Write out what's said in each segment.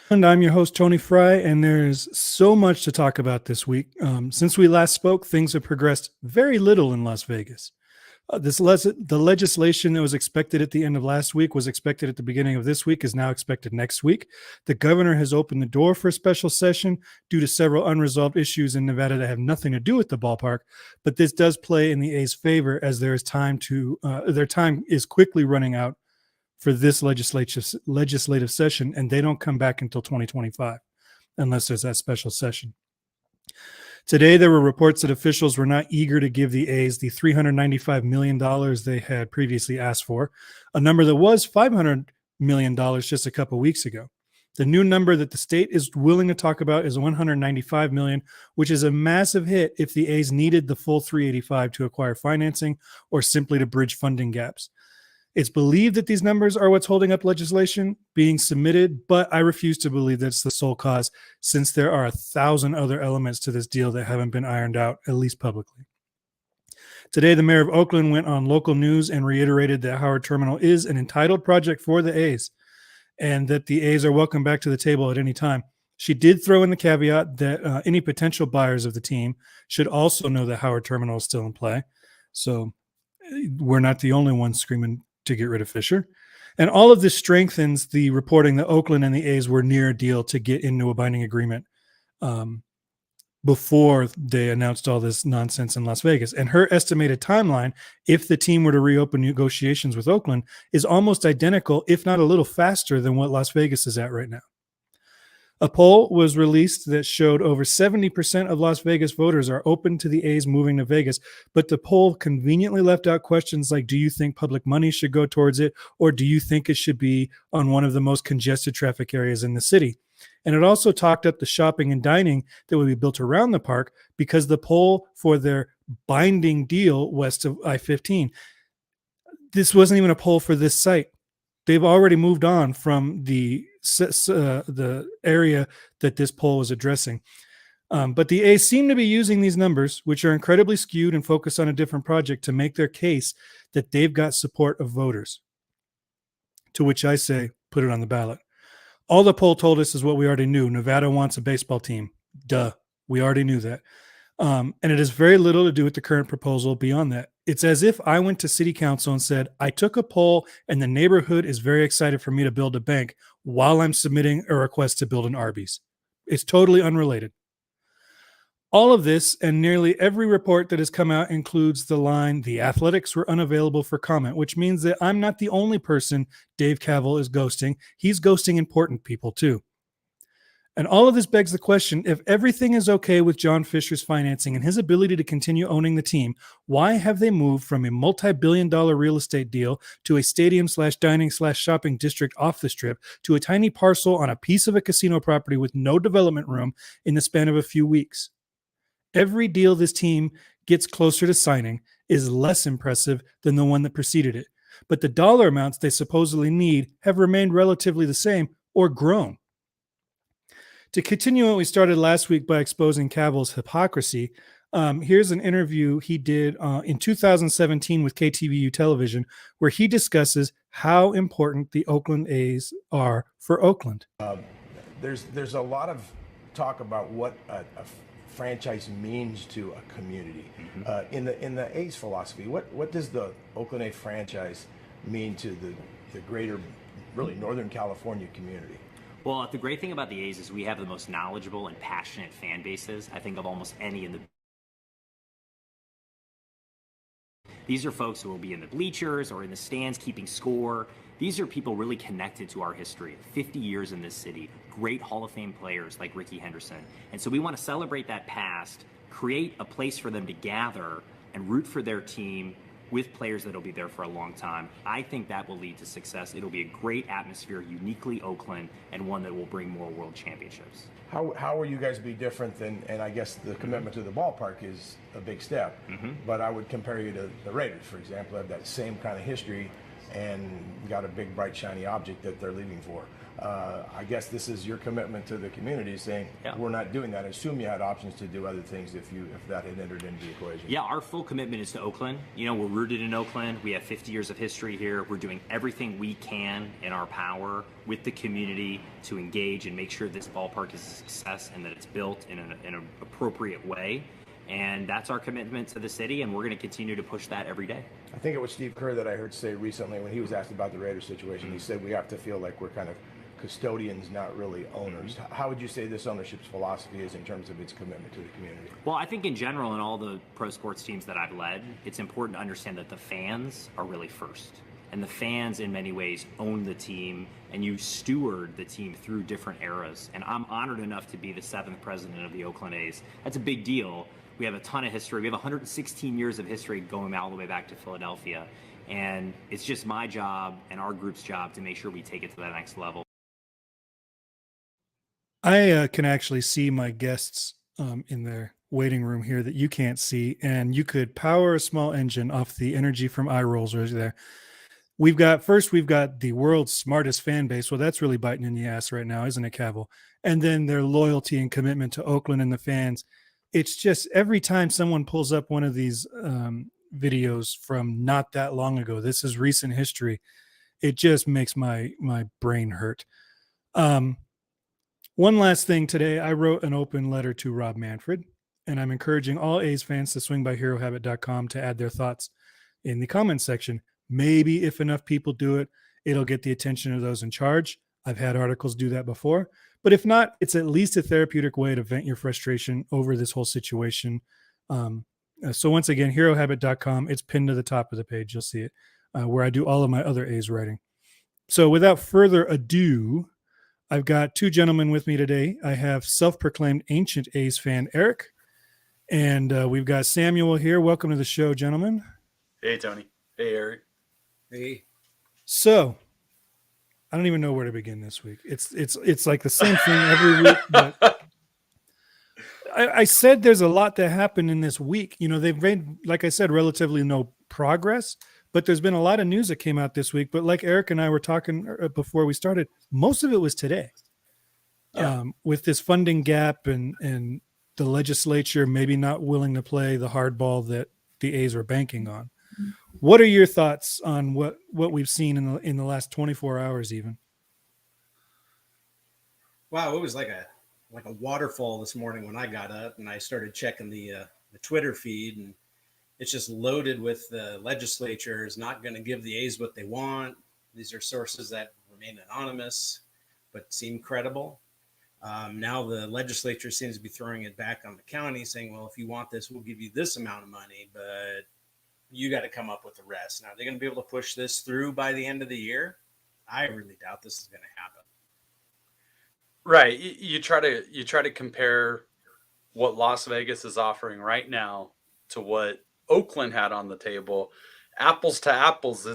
And I'm your host, Tony Fry, and there's so much to talk about this week. Since we last spoke, things have progressed very little in Las Vegas. The legislation that was expected at the end of last week was expected at the beginning of this week is now expected next week. The governor has opened the door for a special session due to several unresolved issues in Nevada that have nothing to do with the ballpark. But this does play in the A's favor as there is their time is quickly running out for this legislative session, and they don't come back until 2025 unless there's that special session. Today, there were reports that officials were not eager to give the A's the $395 million they had previously asked for, a number that was $500 million just a couple weeks ago. The new number that the state is willing to talk about is $195 million, which is a massive hit if the A's needed the full $385 to acquire financing or simply to bridge funding gaps. It's believed that these numbers are what's holding up legislation being submitted, but I refuse to believe that's the sole cause, since there are 1,000 other elements to this deal that haven't been ironed out, at least publicly. Today, the mayor of Oakland went on local news and reiterated that Howard Terminal is an entitled project for the A's and that the A's are welcome back to the table at any time. She did throw in the caveat that any potential buyers of the team should also know that Howard Terminal is still in play. So we're not the only ones screaming to get rid of Fisher. And all of this strengthens the reporting that Oakland and the A's were near a deal to get into a binding agreement before they announced all this nonsense in Las Vegas. And her estimated timeline, if the team were to reopen negotiations with Oakland, is almost identical, if not a little faster than what Las Vegas is at right now. A poll was released that showed over 70% of Las Vegas voters are open to the A's moving to Vegas, but the poll conveniently left out questions like, do you think public money should go towards it, or do you think it should be on one of the most congested traffic areas in the city? And it also talked up the shopping and dining that would be built around the park, because the poll for their binding deal west of I-15, this wasn't even a poll for this site. They've already moved on from the area that this poll was addressing. But the A's seem to be using these numbers, which are incredibly skewed and focused on a different project, to make their case that they've got support of voters. To which I say, put it on the ballot. All the poll told us is what we already knew. Nevada wants a baseball team. Duh. We already knew that. And it has very little to do with the current proposal beyond that. It's as if I went to city council and said, I took a poll and the neighborhood is very excited for me to build a bank while I'm submitting a request to build an Arby's. It's totally unrelated. All of this and nearly every report that has come out includes the line, the Athletics were unavailable for comment, which means that I'm not the only person Dave Kaval is ghosting. He's ghosting important people too. And all of this begs the question, if everything is okay with John Fisher's financing and his ability to continue owning the team, why have they moved from a multi-billion-dollar real estate deal to a stadium/dining/shopping district off the strip to a tiny parcel on a piece of a casino property with no development room in the span of a few weeks? Every deal this team gets closer to signing is less impressive than the one that preceded it. But the dollar amounts they supposedly need have remained relatively the same or grown. To continue what we started last week by exposing Kaval's hypocrisy, here's an interview he did in 2017 with KTVU television, where he discusses how important the Oakland A's are for Oakland. There's a lot of talk about what a franchise means to a community. In the A's philosophy, what does the Oakland A's franchise mean to the greater, really Northern California community? Well, the great thing about the A's is we have the most knowledgeable and passionate fan bases, I think, of almost any in the... These are folks who will be in the bleachers or in the stands keeping score. These are people really connected to our history, 50 years in this city, great Hall of Fame players like Rickey Henderson. And so we want to celebrate that past, create a place for them to gather and root for their team with players that'll be there for a long time. I think that will lead to success. It'll be a great atmosphere, uniquely Oakland, and one that will bring more world championships. How will you guys be different than, and I guess the commitment to the ballpark is a big step, but I would compare you to the Raiders, for example, have that same kind of history. and got a big, bright, shiny object that they're leaving for. I guess this is your commitment to the community, saying we're not doing that. I assume you had options to do other things if that had entered into the equation. Yeah, our full commitment is to Oakland. We're rooted in Oakland. We have 50 years of history here. We're doing everything we can in our power with the community to engage and make sure this ballpark is a success and that it's built in an appropriate way. And that's our commitment to the city, and we're going to continue to push that every day. I think it was Steve Kerr that I heard say recently when he was asked about the Raiders situation. He said we have to feel like we're kind of custodians, not really owners. How would you say this ownership's philosophy is in terms of its commitment to the community? Well, I think in general, in all the pro sports teams that I've led, it's important to understand that the fans are really first. And the fans, in many ways, own the team, and you steward the team through different eras. And I'm honored enough to be the 7th president of the Oakland A's. That's a big deal. We have a ton of history. We have 116 years of history going all the way back to Philadelphia. And it's just my job and our group's job to make sure we take it to that next level. I can actually see my guests in their waiting room here that you can't see, and you could power a small engine off the energy from eye rolls right there. We've got the world's smartest fan base. Well, that's really biting in the ass right now, isn't it, Kaval? And then their loyalty and commitment to Oakland and the fans. It's just every time someone pulls up one of these videos from not that long ago, this is recent history, it just makes my brain hurt. One last thing today, I wrote an open letter to Rob Manfred, and I'm encouraging all A's fans to swing by herohabit.com to add their thoughts in the comments section. Maybe if enough people do it, it'll get the attention of those in charge. I've had articles do that before. But if not, it's at least a therapeutic way to vent your frustration over this whole situation. So once again, herohabit.com, it's pinned to the top of the page. You'll see it where I do all of my other A's writing. So without further ado, I've got two gentlemen with me today. I have self-proclaimed ancient A's fan, Eric, and we've got Samuel here. Welcome to the show, gentlemen. Hey, Tony. Hey, Eric. Hey. So I don't even know where to begin this week. It's like the same thing every week, but I said there's a lot that happened in this week. They've made, like I said, relatively no progress, but there's been a lot of news that came out this week. But like Eric and I were talking before we started, most of it was today. Yeah. With this funding gap and the legislature maybe not willing to play the hardball that the A's are banking on. What are your thoughts on what we've seen in the last 24 hours even? Wow, it was like a waterfall this morning when I got up and I started checking the Twitter feed, and it's just loaded with the legislature is not going to give the A's what they want. These are sources that remain anonymous but seem credible. Now the legislature seems to be throwing it back on the county, saying, well, if you want this, we'll give you this amount of money, but you got to come up with the rest. Now, are they going to be able to push this through by the end of the year? I really doubt this is going to happen. Right. You try to compare what Las Vegas is offering right now to what Oakland had on the table. Apples to apples,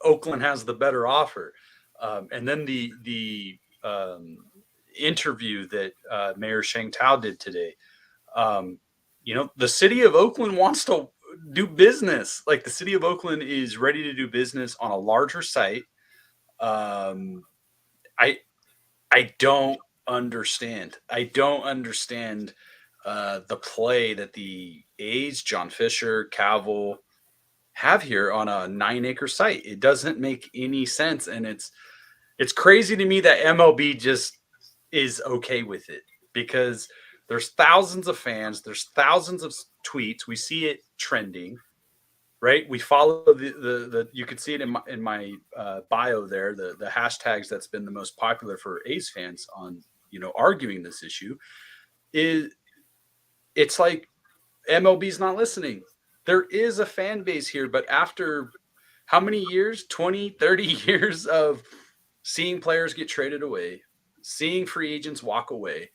Oakland has the better offer. And then the interview that Mayor Sheng Tao did today. The city of Oakland wants to do business. Like, the city of Oakland is ready to do business on a larger site. I don't understand. The play that the A's, John Fisher, Kaval have here on a 9-acre site. It doesn't make any sense, and it's crazy to me that MLB just is okay with it, because there's thousands of fans, there's thousands of tweets. We see it trending, right? We follow the you can see it in my bio there, the hashtags that's been the most popular for A's fans on, arguing this issue. It's like MLB's not listening. There is a fan base here, but after how many years, 20, 30 years of seeing players get traded away, seeing free agents walk away,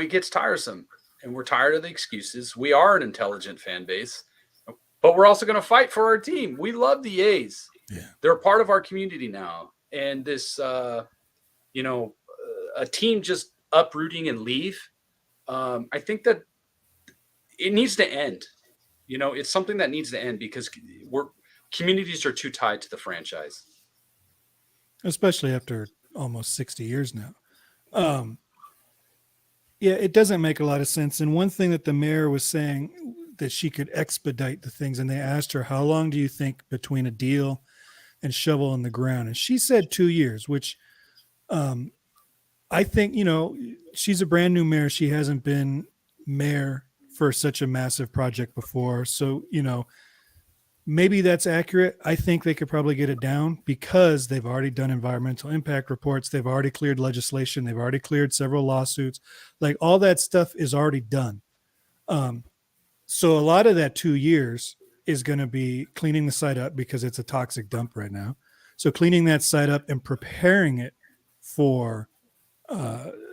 it gets tiresome, and we're tired of the excuses. We are an intelligent fan base, but we're also going to fight for our team. We love the A's. Yeah. They're a part of our community now. And this, a team just uprooting and leave, I think that it needs to end. It's something that needs to end, because communities are too tied to the franchise. Especially after almost 60 years now. Yeah, it doesn't make a lot of sense. And one thing that the mayor was saying that she could expedite the things, and they asked her, how long do you think between a deal and shovel in the ground? And she said 2 years, which I think, she's a brand new mayor. She hasn't been mayor for such a massive project before. So, maybe that's accurate. I think they could probably get it down because they've already done environmental impact reports. They've already cleared legislation. They've already cleared several lawsuits. Like all that stuff is already done. So a lot of that 2 years is going to be cleaning the site up because it's a toxic dump right now. So cleaning that site up and preparing it for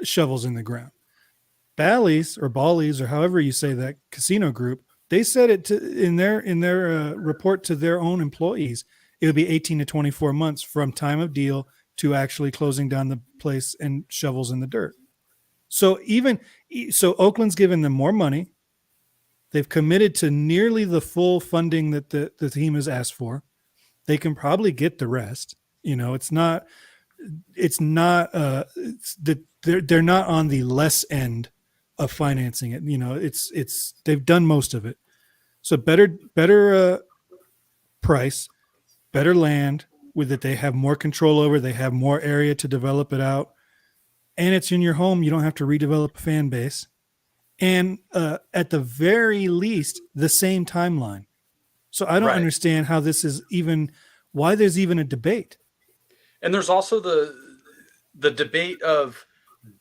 shovels in the ground. Bally's or however you say that casino group, they said it in their report to their own employees, it would be 18 to 24 months from time of deal to actually closing down the place and shovels in the dirt. So Oakland's given them more money. They've committed to nearly the full funding that the team has asked for. They can probably get the rest. They're not on the less end of financing it. They've done most of it. So better price, better land with it. They have more control over. They have more area to develop it out, and it's in your home. You don't have to redevelop a fan base, and at the very least, the same timeline. So I don't understand how this is why there's even a debate. And there's also the debate of,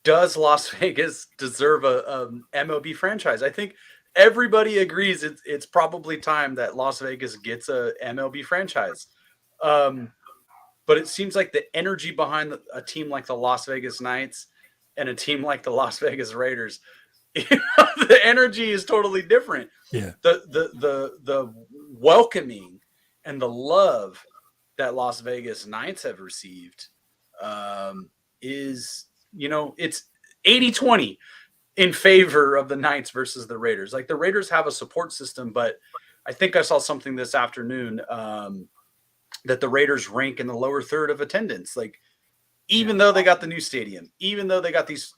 does Las Vegas deserve a MLB franchise? I think everybody agrees it's probably time that Las Vegas gets a MLB franchise. But it seems like the energy behind a team like the Las Vegas Knights and a team like the Las Vegas Raiders, the energy is totally different. Yeah. The welcoming and the love that Las Vegas Knights have received is, it's 80-20 in favor of the Knights versus the Raiders. Like the Raiders have a support system, but I think I saw something this afternoon that the Raiders rank in the lower third of attendance. Like even though they got the new stadium, even though they got these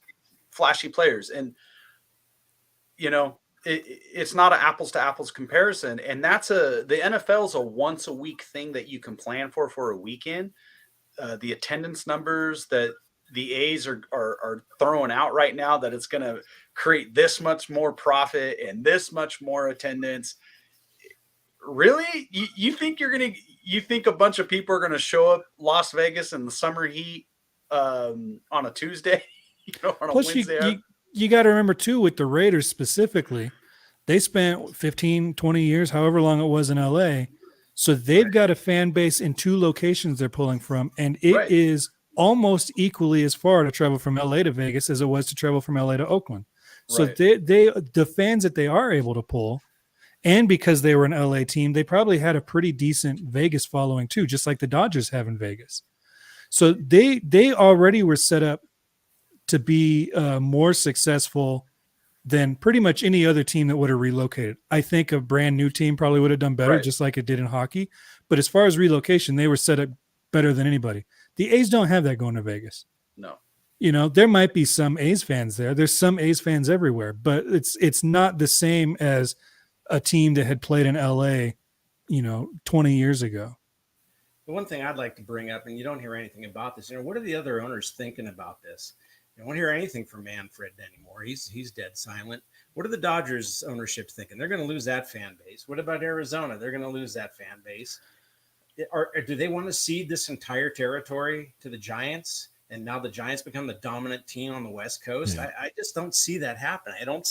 flashy players, and it's not an apples to apples comparison. And the NFL is a once a week thing that you can plan for a weekend. The attendance numbers that the A's are throwing out right now, that it's going to create this much more profit and this much more attendance. Really? You think you think a bunch of people are going to show up Las Vegas in the summer heat on a Tuesday, on a Plus Wednesday? You got to remember too, with the Raiders specifically, they spent 15, 20 years, however long it was in LA. So they've got a fan base in 2 locations they're pulling from. And it is almost equally as far to travel from LA to Vegas as it was to travel from LA to Oakland. So the fans that they are able to pull, and because they were an LA team, they probably had a pretty decent Vegas following too, just like the Dodgers have in Vegas. So they already were set up to be more successful than pretty much any other team that would have relocated. I think a brand new team probably would have done better, just like it did in hockey. But as far as relocation, they were set up better than anybody. The A's don't have that going to Vegas. No. There might be some A's fans there. There's some A's fans everywhere, but it's not the same as a team that had played in LA, 20 years ago. The one thing I'd like to bring up, and you don't hear anything about this, what are the other owners thinking about this? You don't hear anything from Manfred anymore. He's dead silent. What are the Dodgers ownership thinking? They're going to lose that fan base. What about Arizona? They're going to lose that fan base. Do they want to cede this entire territory to the Giants? And now the Giants become the dominant team on the West Coast? Yeah. I just don't see that happen. I don't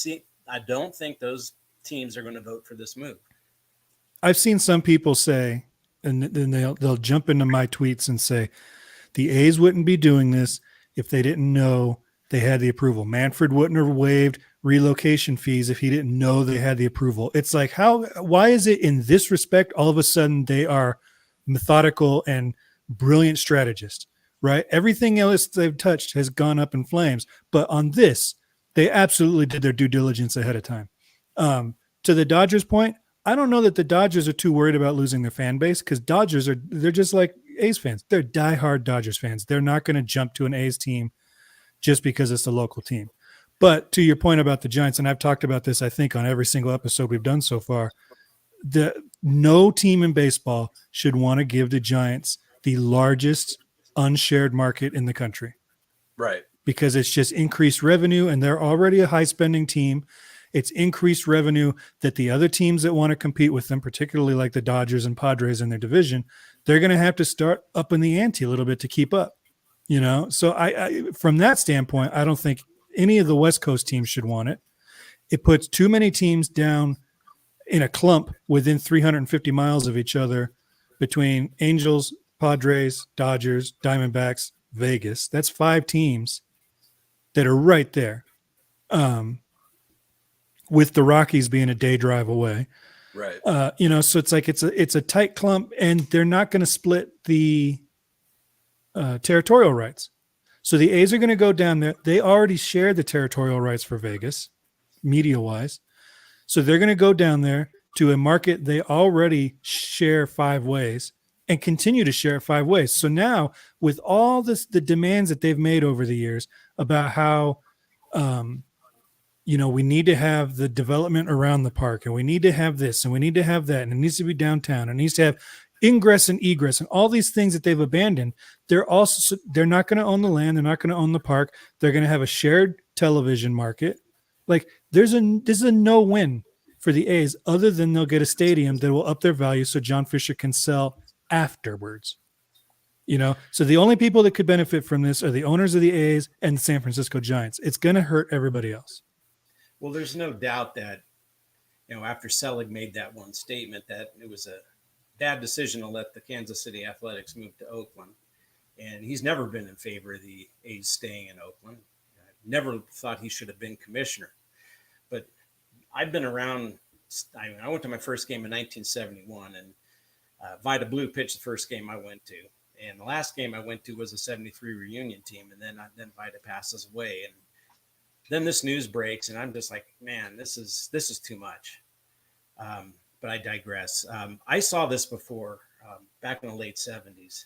think those teams are going to vote for this move. I've seen some people say, and then they'll jump into my tweets and say, the A's wouldn't be doing this if they didn't know they had the approval. Manfred wouldn't have waived relocation fees if he didn't know they had the approval. It's like, why is it in this respect, all of a sudden they are methodical and brilliant strategists, right? Everything else they've touched has gone up in flames. But on this, they absolutely did their due diligence ahead of time. To the Dodgers point, I don't know that the Dodgers are too worried about losing their fan base, because they're just like A's fans. They're diehard Dodgers fans. They're not going to jump to an A's team just because it's a local team. But to your point about the Giants, and I've talked about this, I think, on every single episode we've done so far, no team in baseball should want to give the Giants the largest unshared market in the country. Right. Because it's just increased revenue, and they're already a high spending team. It's increased revenue that the other teams that want to compete with them, particularly like the Dodgers and Padres in their division, they're going to have to start upping the ante a little bit to keep up. So I from that standpoint, I don't think any of the West Coast teams should want it. It puts too many teams down in a clump within 350 miles of each other between Angels, Padres, Dodgers, Diamondbacks, Vegas. That's 5 teams that are right there, with the Rockies being a day drive away. Right. So it's like it's a tight clump, and they're not going to split the territorial rights. So the A's are going to go down there. They already share the territorial rights for Vegas, media-wise. So they're going to go down there to a market they already share 5 ways and continue to share it 5 ways. So now, with all the demands that they've made over the years about how, we need to have the development around the park, and we need to have this, and we need to have that, and it needs to be downtown, and it needs to have ingress and egress, and all these things that they've abandoned. They're not going to own the land. They're not going to own the park. They're going to have a shared television market. Like, this is a no-win for the A's, other than they'll get a stadium that will up their value so John Fisher can sell afterwards. So the only people that could benefit from this are the owners of the A's and the San Francisco Giants. It's going to hurt everybody else. Well, there's no doubt that, after Selig made that one statement that it was a bad decision to let the Kansas City Athletics move to Oakland. And he's never been in favor of the A's staying in Oakland. I never thought he should have been commissioner. But I've been around. I went to my first game in 1971, and Vida Blue pitched the first game I went to. And the last game I went to was a 73 reunion team. And then Vida passes away. And then this news breaks, and I'm just like, man, this is too much. But I digress. I saw this before, back in the late 70s,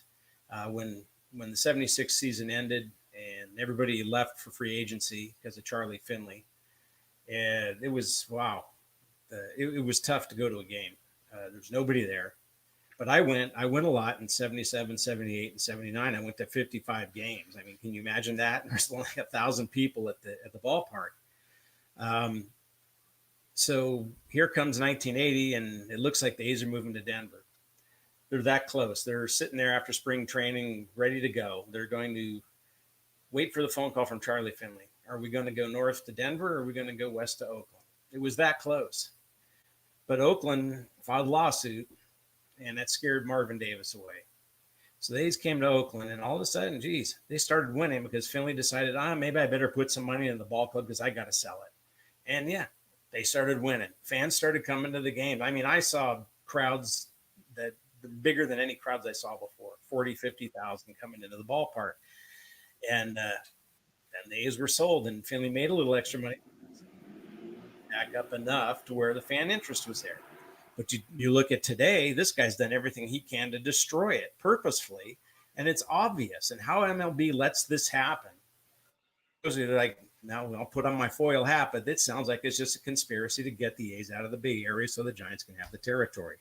when the 76 season ended and everybody left for free agency because of Charlie Finley. And it was, wow. It was tough to go to a game. There's nobody there. But I went a lot in 77, 78, and 79. I went to 55 games. I mean, can you imagine that? There's only 1,000 people at the ballpark. So here comes 1980, and it looks like the A's are moving to Denver. They're that close. They're sitting there after spring training, ready to go. They're going to wait for the phone call from Charlie Finley. Are we going to go north to Denver, or are we going to go west to Oakland? It was that close. But Oakland filed a lawsuit, and that scared Marvin Davis away. So the A's came to Oakland, and all of a sudden, geez, they started winning because Finley decided, maybe I better put some money in the ball club because I got to sell it. And yeah, they started winning. Fans started coming to the game. I mean, I saw crowds that bigger than any crowds I saw before, 40, 50,000 coming into the ballpark. And then the A's were sold, and Finley made a little extra money back up enough to where the fan interest was there. But you look at today, this guy's done everything he can to destroy it purposefully, and it's obvious. And how MLB lets this happen, like, now I'll put on my foil hat, but it sounds like it's just a conspiracy to get the A's out of the Bay Area so the Giants can have the territory.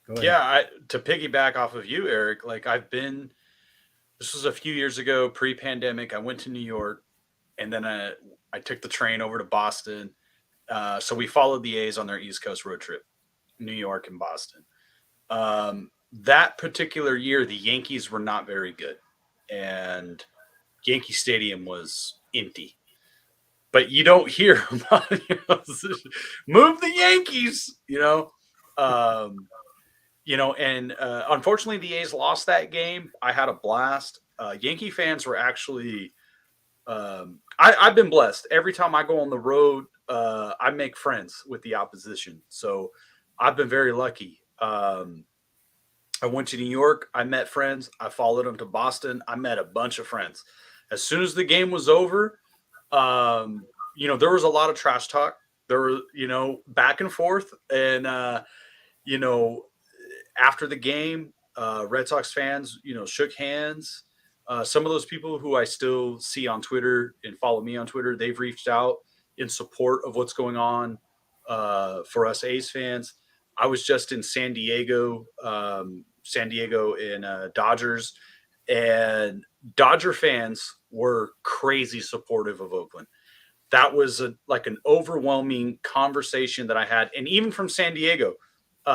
Go ahead. Yeah, to piggyback off of you, Eric, like this was a few years ago, pre-pandemic. I went to New York, and then I took the train over to Boston. So we followed the A's on their East Coast road trip, New York and Boston. That particular year, the Yankees were not very good, and Yankee Stadium was empty. But you don't hear about move the Yankees, and unfortunately the A's lost that game. I had a blast. Yankee fans were actually I've been blessed. Every time I go on the road, I make friends with the opposition. So I've been very lucky. I went to New York. I met friends. I followed them to Boston. I met a bunch of friends. As soon as the game was over, there was a lot of trash talk. There were, back and forth. And you know, after the game, Red Sox fans, shook hands. Some of those people who I still see on Twitter and follow me on Twitter, they've reached out in support of what's going on for us A's fans. I was just in San Diego and Dodgers, and Dodger fans were crazy supportive of Oakland. That was like an overwhelming conversation that I had, and even from San Diego,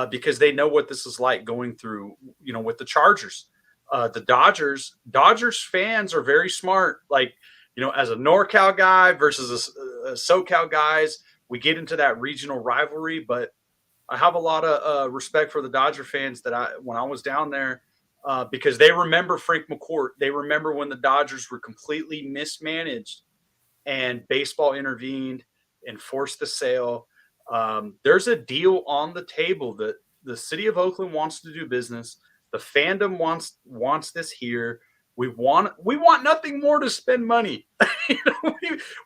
because they know what this is like going through, with the Chargers. The Dodgers fans are very smart. Like, as a NorCal guy versus a SoCal guys, we get into that regional rivalry, but I have a lot of respect for the Dodger fans when I was down there, because they remember Frank McCourt. They remember when the Dodgers were completely mismanaged and baseball intervened and forced the sale. There's a deal on the table that the city of Oakland wants to do business. The fandom wants this here. We want nothing more to spend money.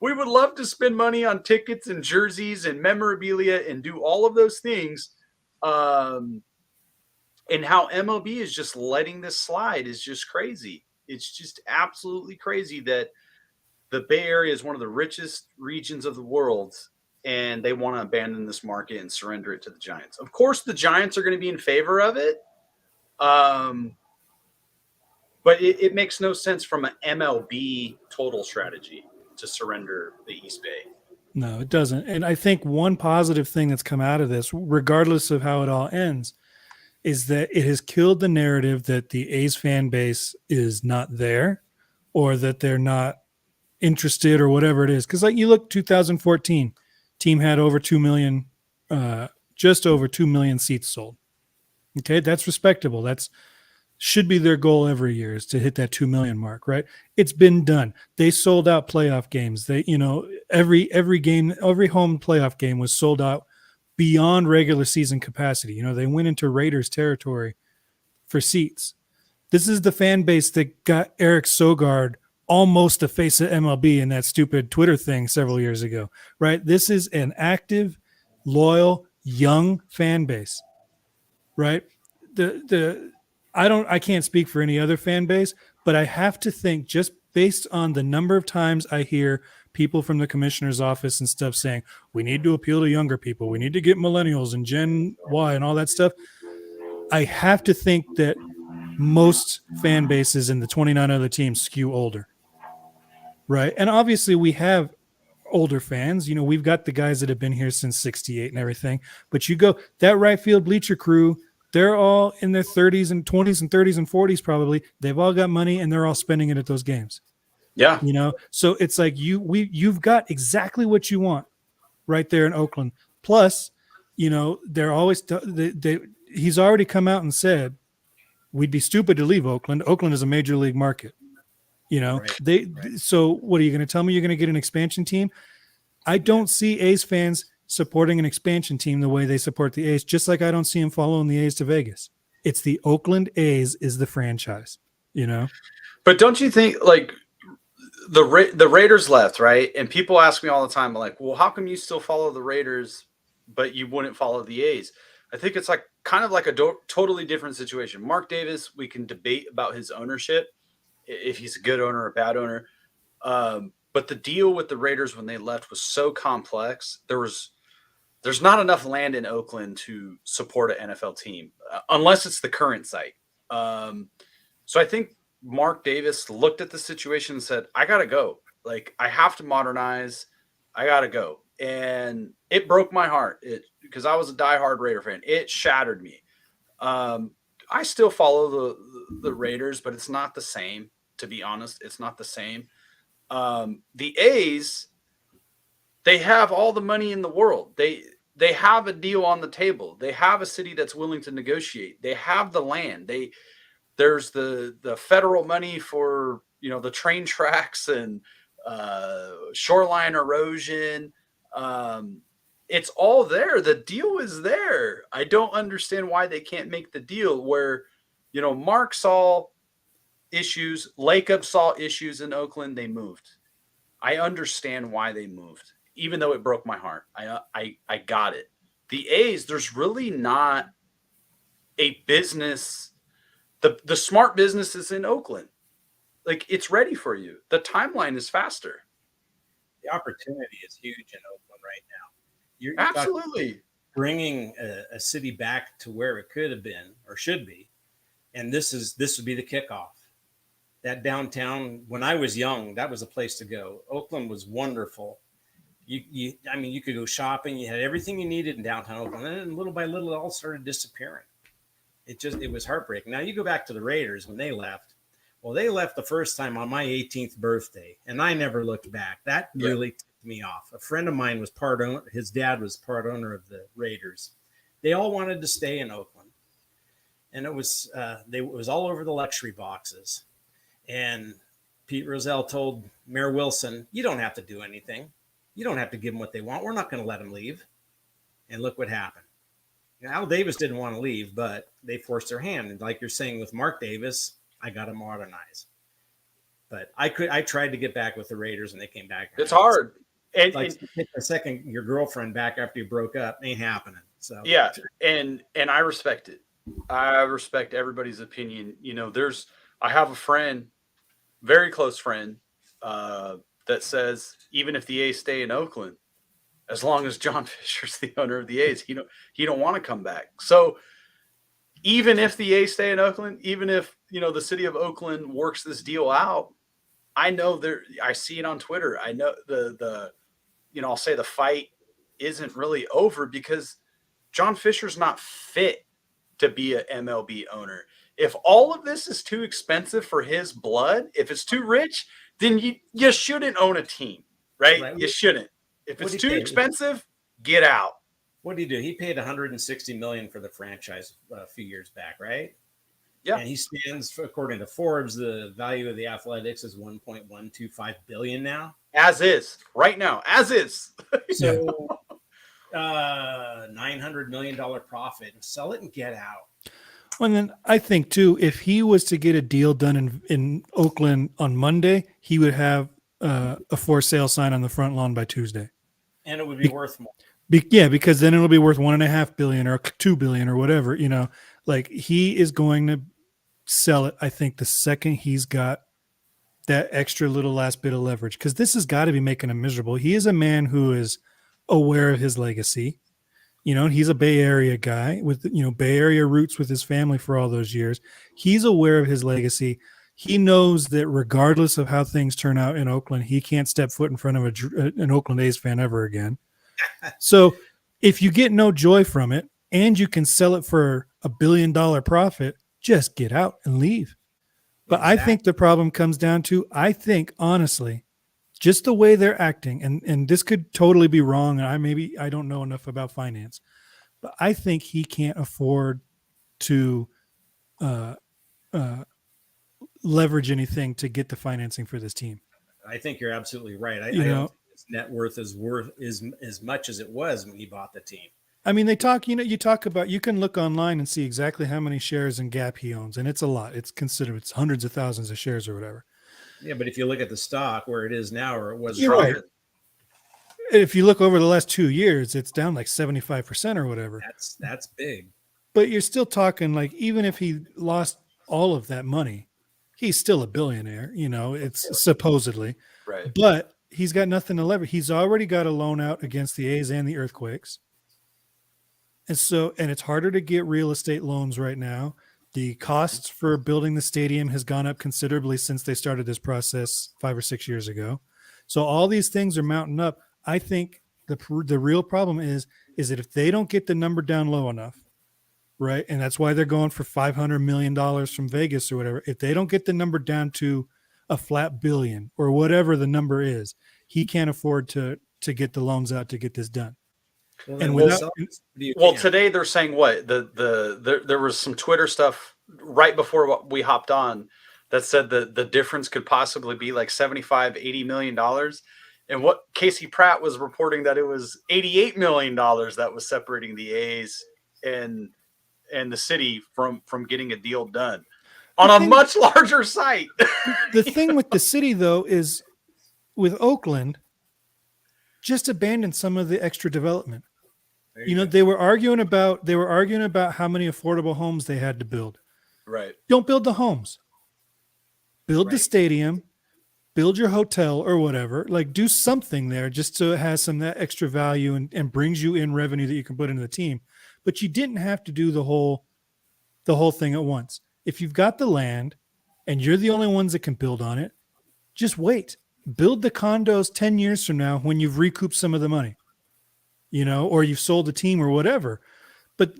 We would love to spend money on tickets and jerseys and memorabilia and do all of those things. And how MLB is just letting this slide is just crazy. It's just absolutely crazy that the Bay Area is one of the richest regions of the world, and they want to abandon this market and surrender it to the Giants. Of course, the Giants are going to be in favor of it. But it makes no sense from an MLB total strategy to surrender the East Bay. No, it doesn't. And I think one positive thing that's come out of this, regardless of how it all ends, is that it has killed the narrative that the A's fan base is not there or that they're not interested or whatever it is. Because like you look 2014, team had over 2 million, just over 2 million seats sold. Okay, that's respectable. That's should be their goal every year, is to hit that 2 million mark, right? It's been done. They sold out playoff games. They, every game, every home playoff game was sold out beyond regular season capacity. They went into Raiders territory for seats. This is the fan base that got Eric Sogard almost a face of MLB in that stupid Twitter thing several years ago, right? This is an active, loyal, young fan base, right? I can't speak for any other fan base, but I have to think, just based on the number of times I hear people from the commissioner's office and stuff saying, we need to appeal to younger people, we need to get millennials and Gen Y and all that stuff, I have to think that most fan bases in the 29 other teams skew older, right? And obviously we have older fans. We've got the guys that have been here since 68 and everything, but you go, that right field bleacher crew, they're all in their 30s and 20s and 30s and 40s probably. They've all got money and they're all spending it at those games. Yeah. So it's like you've got exactly what you want right there in Oakland. Plus, they're always he's already come out and said we'd be stupid to leave Oakland. Oakland is a major league market. Right. So what are you going to tell me? You're going to get an expansion team? I don't see A's fans supporting an expansion team the way they support the A's, just like I don't see them following the A's to Vegas. It's the Oakland A's is the franchise, But don't you think, like, the Raiders left, right? And people ask me all the time, like, well, how come you still follow the Raiders, but you wouldn't follow the A's? I think it's like kind of like a totally different situation. Mark Davis, we can debate about his ownership, if he's a good owner or a bad owner. But the deal with the Raiders when they left was so complex. There's not enough land in Oakland to support an NFL team, unless it's the current site. So I think Mark Davis looked at the situation and said, I got to go. Like, I have to modernize. I got to go. And it broke my heart because I was a diehard Raider fan. It shattered me. I still follow the Raiders, but it's not the same, to be honest. It's not the same. The A's, they have all the money in the world. They have a deal on the table. They have a city that's willing to negotiate. They have the land. There's the federal money for the train tracks and shoreline erosion. It's all there. The deal is there. I don't understand why they can't make the deal where Mark saw issues, Lacob saw issues in Oakland. They moved. I understand why they moved. Even though it broke my heart, I got it. The A's, there's really not a business, the smart businesses in Oakland. Like, it's ready for you. The timeline is faster. The opportunity is huge in Oakland right now. You're Absolutely. bringing a city back to where it could have been or should be, and this would be the kickoff. That downtown, when I was young, that was a place to go. Oakland was wonderful. You could go shopping. You had everything you needed in downtown Oakland, and then little by little, it all started disappearing. It was heartbreaking. Now you go back to the Raiders when they left. Well, they left the first time on my 18th birthday, and I never looked back. That really ticked me off. A friend of mine was part owner. His dad was part owner of the Raiders. They all wanted to stay in Oakland, and it was all over the luxury boxes. And Pete Rozelle told Mayor Wilson, "You don't have to do anything. You don't have to give them what they want. We're not going to let them leave." And look what happened. Now, Al Davis didn't want to leave, but they forced their hand. And like you're saying with Mark Davis, I got to modernize. But I tried to get back with the Raiders, and they came back. It's hard. And take a second, your girlfriend back after you broke up ain't happening. So yeah, and I respect it. I respect everybody's opinion. I have a friend, very close friend, that says even if the A's stay in Oakland, as long as John Fisher's the owner of the A's, he don't want to come back. So even if the A's stay in Oakland, even if the city of Oakland works this deal out, I know I see it on Twitter. I know I'll say the fight isn't really over because John Fisher's not fit to be an MLB owner. If all of this is too expensive for his blood, if it's too rich, then you shouldn't own a team, right? You shouldn't. If it's too expensive, get out. What did he do? He paid $160 million for the franchise a few years back, right? Yeah. And he stands, according to Forbes, the value of the Athletics is $1.125 billion now. As is, right now, as is. So $900 million profit. Sell it and get out. Well, and then I think too, if he was to get a deal done in Oakland on Monday, he would have a for sale sign on the front lawn by Tuesday. And it would be worth more. Because then it'll be worth $1.5 billion or $2 billion or whatever. Like he is going to sell it. I think the second he's got that extra little last bit of leverage, because this has got to be making him miserable. He is a man who is aware of his legacy. He's a Bay Area guy with Bay Area roots with his family for all those years. He's aware of his legacy. He knows that regardless of how things turn out in Oakland, he can't step foot in front of an Oakland A's fan ever again. So if you get no joy from it and you can sell it for $1 billion profit, just get out and leave. But exactly. I think the problem comes down to, honestly, just the way they're acting, and this could totally be wrong, and I don't know enough about finance, but I think he can't afford to leverage anything to get the financing for this team. I think you're absolutely right. I don't think his net worth is worth as much as it was when he bought the team. I mean, they talk, you can look online and see exactly how many shares in Gap he owns, and it's a lot. It's hundreds of thousands of shares or whatever. Yeah, but if you look at the stock where it is now, or it was, you're right. If you look over the last 2 years, it's down like 75% or whatever. That's big. But you're still talking like, even if he lost all of that money, he's still a billionaire. It's supposedly, right. But he's got nothing to leverage. He's already got a loan out against the A's and the Earthquakes, and it's harder to get real estate loans right now. The costs for building the stadium has gone up considerably since they started this process 5 or 6 years ago. So all these things are mounting up. I think the real problem is that if they don't get the number down low enough, right, and that's why they're going for $500 million from Vegas or whatever. If they don't get the number down to a flat billion or whatever the number is, he can't afford to get the loans out to get this done. Today they're saying what there was some Twitter stuff right before we hopped on that said the difference could possibly be like $75-80 million, and what Casey Pratt was reporting that it was $88 million that was separating the A's and the city from getting a deal done on a much larger site. The thing with the city though is with Oakland, just abandon some of the extra development. There You know, go. they were arguing about how many affordable homes they had to build. Right. Don't build the homes. Build the Right. stadium, build your hotel or whatever. Like, do something there just so it has some that extra value and brings you in revenue that you can put into the team. But you didn't have to do the whole thing at once. If you've got the land and you're the only ones that can build on it, just wait. Build the condos 10 years from now when you've recouped some of the money, you know, or you've sold the team or whatever. But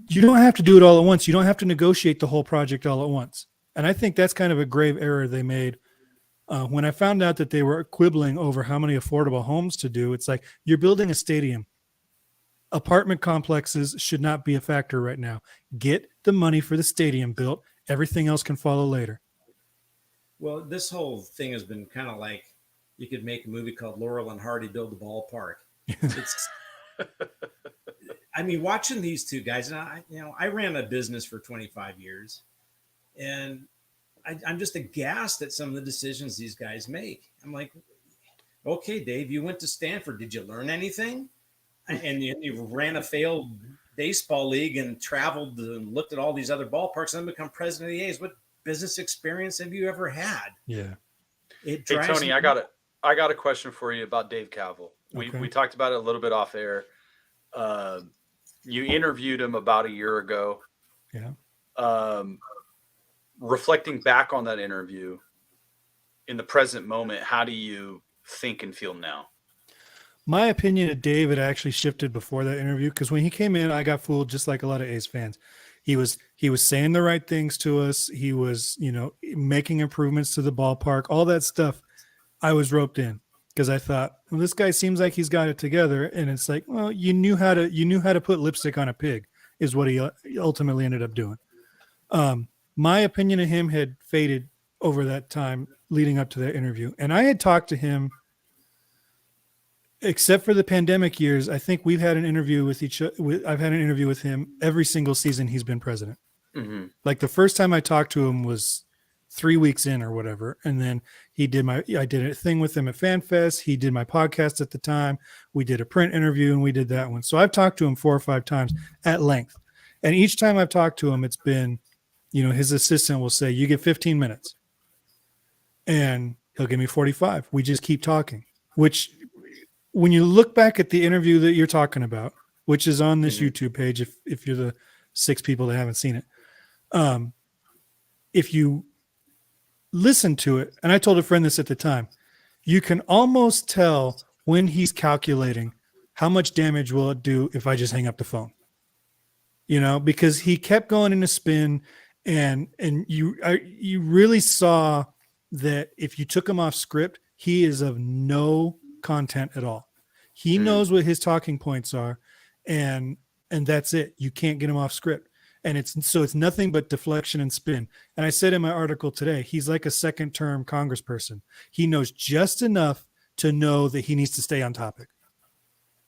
you don't have to do it all at once. You don't have to negotiate the whole project all at once. And I think that's kind of a grave error they made. When I found out that they were quibbling over how many affordable homes to do, it's like, you're building a stadium. Apartment complexes should not be a factor right now. Get the money for the stadium built. Everything else can follow later. Well, this whole thing has been kind of like, you could make a movie called Laurel and Hardy Build the Ballpark. It's, I mean, watching these two guys, and I ran a business for 25 years, and I'm just aghast at some of the decisions these guys make. I'm like, okay, Dave, you went to Stanford. Did you learn anything? And you ran a failed baseball league and traveled and looked at all these other ballparks and then become president of the A's. What business experience have you ever had? Yeah. Hey, Tony, I got a question for you about Dave Kaval. We talked about it a little bit off air. You interviewed him about a year ago. Yeah. Reflecting back on that interview in the present moment, how do you think and feel now? My opinion of Dave had actually shifted before that interview, because when he came in, I got fooled just like a lot of A's fans. He was saying the right things to us. He was, making improvements to the ballpark, all that stuff. I was roped in because I thought, well, this guy seems like he's got it together. And it's like, well, you knew how to put lipstick on a pig is what he ultimately ended up doing. My opinion of him had faded over that time leading up to that interview. And I had talked to him, except for the pandemic years. I think we've had an interview with I've had an interview with him every single season he's been president. Mm-hmm. Like, the first time I talked to him was 3 weeks in or whatever. And then I did a thing with him at Fan Fest. He did my podcast at the time. We did a print interview and we did that one. So I've talked to him 4 or 5 times at length. And each time I've talked to him, it's been, his assistant will say, you get 15 minutes and he'll give me 45. We just keep talking, which, when you look back at the interview that you're talking about, which is on this YouTube page, if you're the 6 people that haven't seen it, if you listen to it, and I told a friend this at the time, you can almost tell when he's calculating how much damage will it do if I just hang up the phone, because he kept going in a spin, and you really saw that if you took him off script, he is of no content at all. He knows what his talking points are, and that's it. You can't get him off script. And it's nothing but deflection and spin. And I said in my article today, he's like a second-term congressperson. He knows just enough to know that he needs to stay on topic.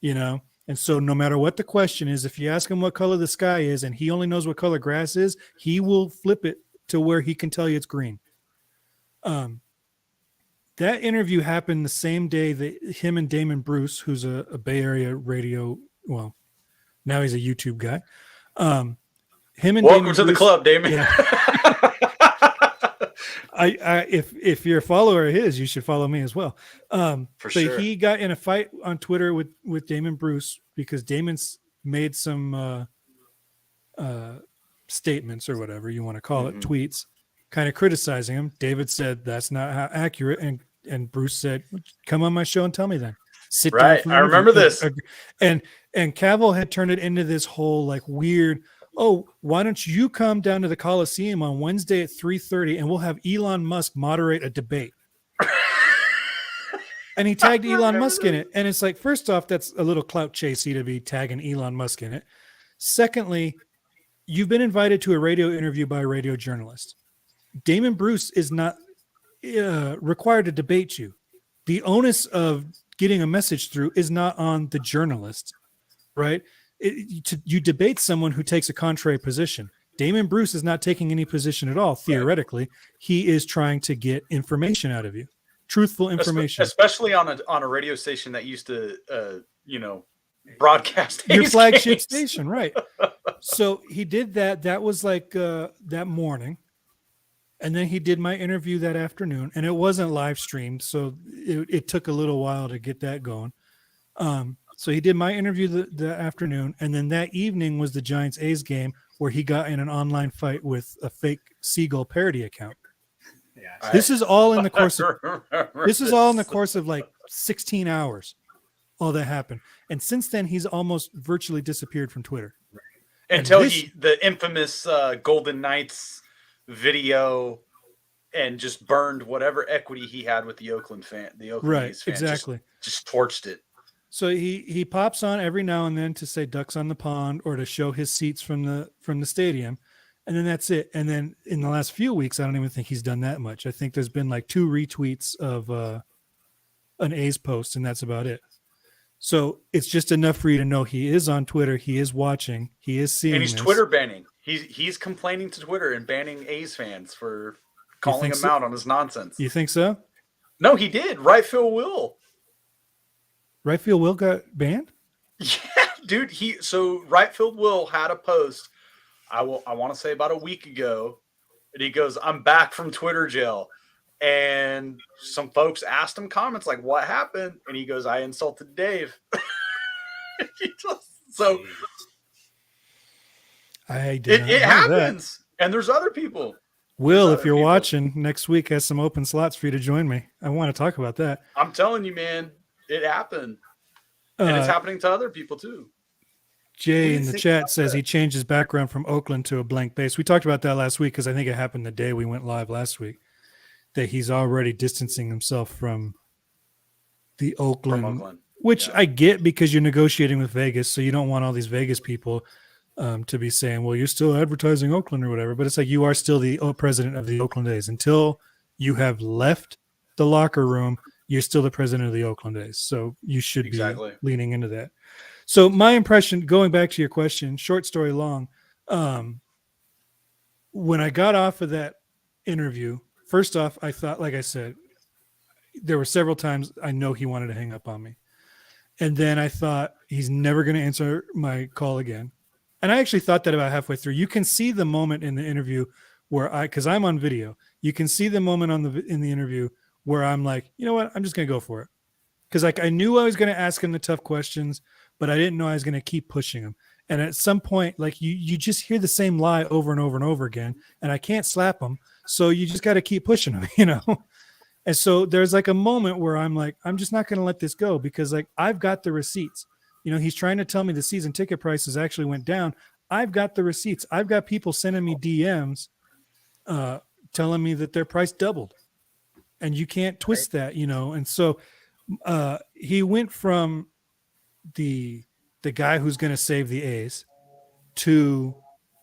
And so no matter what the question is, if you ask him what color the sky is and he only knows what color grass is, he will flip it to where he can tell you it's green. That interview happened the same day that him and Damon Bruce, who's a Bay Area radio, well, now he's a YouTube guy. Him and Welcome Damon to Bruce, the club, Damon. Yeah. If you're a follower of his, you should follow me as well. For sure. He got in a fight on Twitter with Damon Bruce because Damon's made some statements or whatever you want to call it, tweets, kind of criticizing him. David said that's not how accurate, and Bruce said, "Come on my show and tell me then." Sit down. Right, I remember this. And Kaval had turned it into this whole like weird, oh, why don't you come down to the Coliseum on Wednesday at 3:30 and we'll have Elon Musk moderate a debate. And he tagged Elon Musk in it. And it's like, first off, that's a little clout chasey to be tagging Elon Musk in it. Secondly, you've been invited to a radio interview by a radio journalist. Damon Bruce is not required to debate you. The onus of getting a message through is not on the journalist, right? You debate someone who takes a contrary position. Damon Bruce is not taking any position at all. Theoretically, right. He is trying to get information out of you, truthful information, especially on a radio station that used to, broadcast your A's flagship games. station, right? So he did that. That was like that morning. And then he did my interview that afternoon, and it wasn't live streamed, so it took a little while to get that going. So he did my interview the afternoon, and then that evening was the Giants A's game where he got in an online fight with a fake Seagull parody account. Yeah. This is all in the course of This. like 16 hours. All that happened, and since then he's almost virtually disappeared from Twitter. Until the infamous Golden Knights video, and just burned whatever equity he had with the Oakland A's fan. Exactly. Just torched it. So he pops on every now and then to say ducks on the pond or to show his seats from the stadium, and then that's it. And then in the last few weeks, I don't even think he's done that much. I think there's been like 2 retweets of an A's post, and that's about it. So it's just enough for you to know he is on Twitter, he is watching, he is seeing, and he's this. Twitter banning. He's complaining to Twitter and banning A's fans for calling him out on his nonsense. You think so? No, he did. Right field Will. Right field Will got banned? Yeah, dude. So right field Will had a post. I want to say about a week ago, and he goes, "I'm back from Twitter jail." And some folks asked him comments like, "What happened?" And he goes, "I insulted Dave." So it happens, and there's other people. Will, if you're watching, next week has some open slots for you to join me. I want to talk about that. I'm telling you, man, it happened, and it's happening to other people too. Jay in the chat says he changed his background from Oakland to a blank base. We talked about that last week because I think it happened the day we went live last week. That he's already distancing himself from the Oakland. Which I get because you're negotiating with Vegas, so you don't want all these Vegas people to be saying, well, you're still advertising Oakland or whatever. But it's like you are still the president of the Oakland A's. Until you have left the locker room, you're still the president of the Oakland A's. So you should be leaning into that. So my impression, going back to your question, short story long, when I got off of that interview, first off, I thought, like I said, there were several times I know he wanted to hang up on me. And then I thought he's never going to answer my call again. And I actually thought that about halfway through. You can see the moment in the interview where because I'm on video, you can see the moment in the interview where I'm like, you know what? I'm just going to go for it. Because like I knew I was going to ask him the tough questions, but I didn't know I was going to keep pushing him. And at some point, like you just hear the same lie over and over and over again, and I can't slap him. So you just got to keep pushing him, you know? And so there's like a moment where I'm like, I'm just not going to let this go because like I've got the receipts. You know, he's trying to tell me the season ticket prices actually went down. I've got the receipts. I've got people sending me DMs telling me that their price doubled. And you can't twist that, you know? And so he went from the guy who's going to save the A's to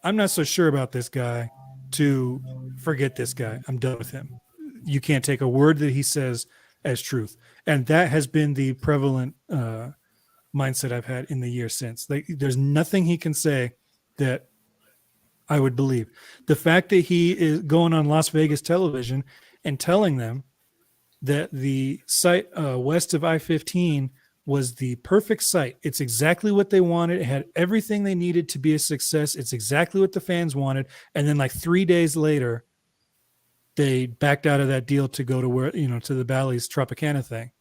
I'm not so sure about this guy to forget this guy. I'm done with him. You can't take a word that he says as truth. And that has been the prevalent mindset I've had in the year since. Like, there's nothing he can say that I would believe. The fact that he is going on Las Vegas television and telling them that the site west of I-15 was the perfect site. It's exactly what they wanted. It had everything they needed to be a success. It's exactly what the fans wanted. And then like 3 days later, they backed out of that deal to go to where, you know, to the Bally's Tropicana thing.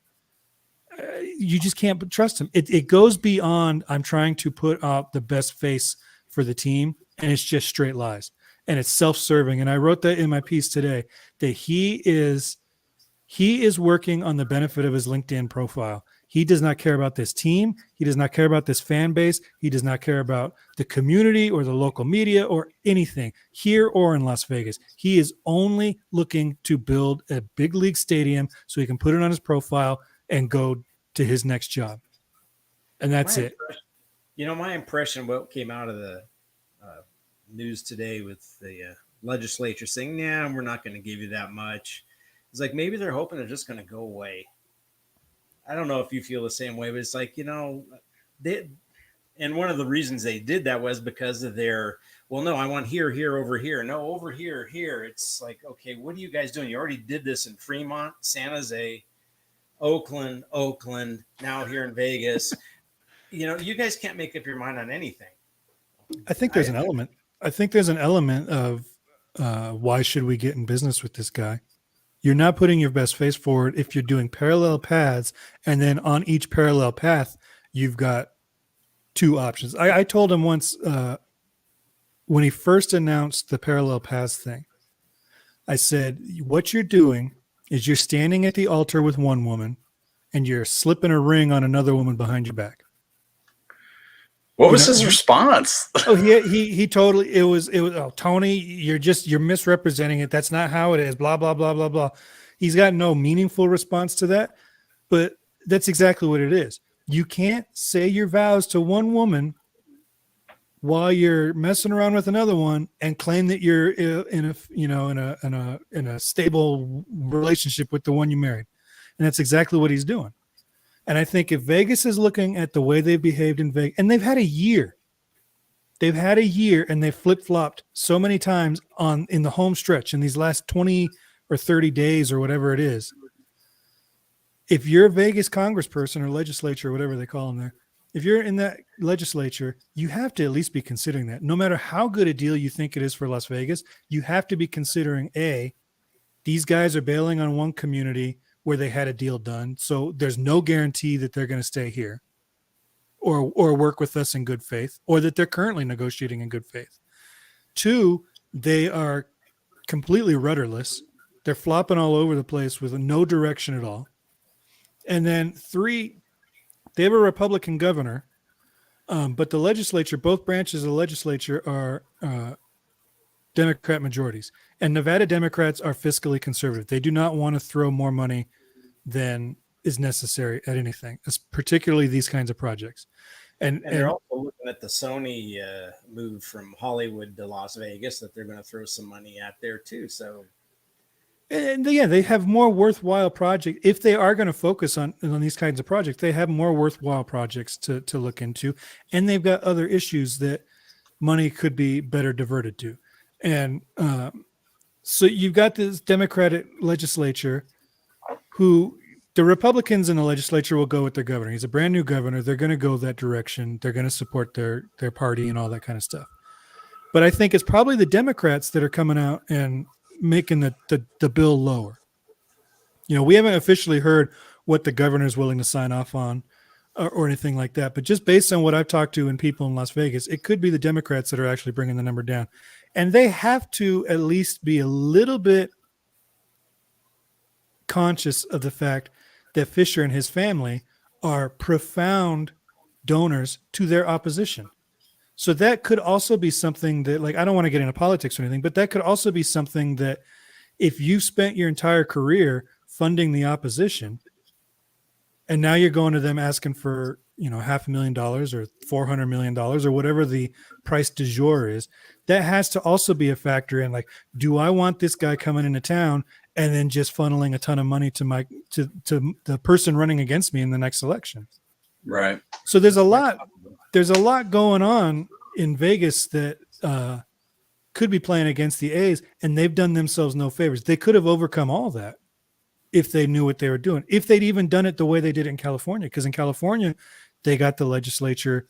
You just can't trust him. It goes beyond I'm trying to put out the best face for the team, and it's just straight lies. And it's self-serving. And I wrote that in my piece today, that he is working on the benefit of his LinkedIn profile. He does not care about this team. He does not care about this fan base. He does not care about the community or the local media or anything here or in Las Vegas. He is only looking to build a big league stadium so he can put it on his profile and go to his next job. And that's it. You know, my impression, what came out of the news today with the legislature saying, yeah, we're not going to give you that much. It's like, maybe they're hoping they're just going to go away. I don't know if you feel the same way, but it's like, you know, and one of the reasons they did that was because of their, well, no, I want here, over here. No, over here. It's like, okay, what are you guys doing? You already did this in Fremont, San Jose, Oakland, now here in Vegas. you guys can't make up your mind on anything. I think there's an element. I think there's an element of why should we get in business with this guy? You're not putting your best face forward if you're doing parallel paths, and then on each parallel path, you've got two options. I told him once when he first announced the parallel paths thing, I said, what you're doing is you're standing at the altar with one woman and you're slipping a ring on another woman behind your back. What was his response? Oh, he totally, it was, oh, Tony, you're misrepresenting it. That's not how it is. Blah, blah, blah, blah, blah. He's got no meaningful response to that, but that's exactly what it is. You can't say your vows to one woman while you're messing around with another one and claim that you're in a stable relationship with the one you married. And that's exactly what he's doing. And I think if Vegas is looking at the way they've behaved in Vegas, and they've had a year and they've flip-flopped so many times in the home stretch in these last 20 or 30 days or whatever it is. If you're a Vegas congressperson or legislature or whatever they call them there, if you're in that legislature, you have to at least be considering that. No matter how good a deal you think it is for Las Vegas, you have to be considering, A, these guys are bailing on one community where they had a deal done, so there's no guarantee that they're going to stay here or work with us in good faith, or that they're currently negotiating in good faith. 2, they are completely rudderless. They're flopping all over the place with no direction at all. And then 3, they have a Republican governor, but the legislature, both branches of the legislature are Democrat majorities. And Nevada Democrats are fiscally conservative. They do not want to throw more money than is necessary at anything, particularly these kinds of projects. And they're also looking at the Sony move from Hollywood to Las Vegas, that they're going to throw some money at there too. So, and yeah, they have more worthwhile projects. If they are going to focus on these kinds of projects, they have more worthwhile projects to look into. And they've got other issues that money could be better diverted to. And so you've got this Democratic legislature who the Republicans in the legislature will go with their governor. He's a brand new governor. They're going to go that direction. They're going to support their party and all that kind of stuff. But I think it's probably the Democrats that are coming out and making the bill lower. You know, we haven't officially heard what the governor is willing to sign off on or anything like that. But just based on what I've talked to and people in Las Vegas, it could be the Democrats that are actually bringing the number down. And they have to at least be a little bit conscious of the fact that Fisher and his family are profound donors to their opposition. So that could also be something that, like, I don't want to get into politics or anything, but that could also be something that if you spent your entire career funding the opposition and now you're going to them asking for, $500,000 or $400 million or whatever the price du jour is, that has to also be a factor in, like, do I want this guy coming into town and then just funneling a ton of money to the person running against me in the next election? Right. So there's a lot going on in Vegas that could be playing against the A's, and they've done themselves no favors. They could have overcome all that if they knew what they were doing, if they'd even done it the way they did in California. Because in California, they got the legislature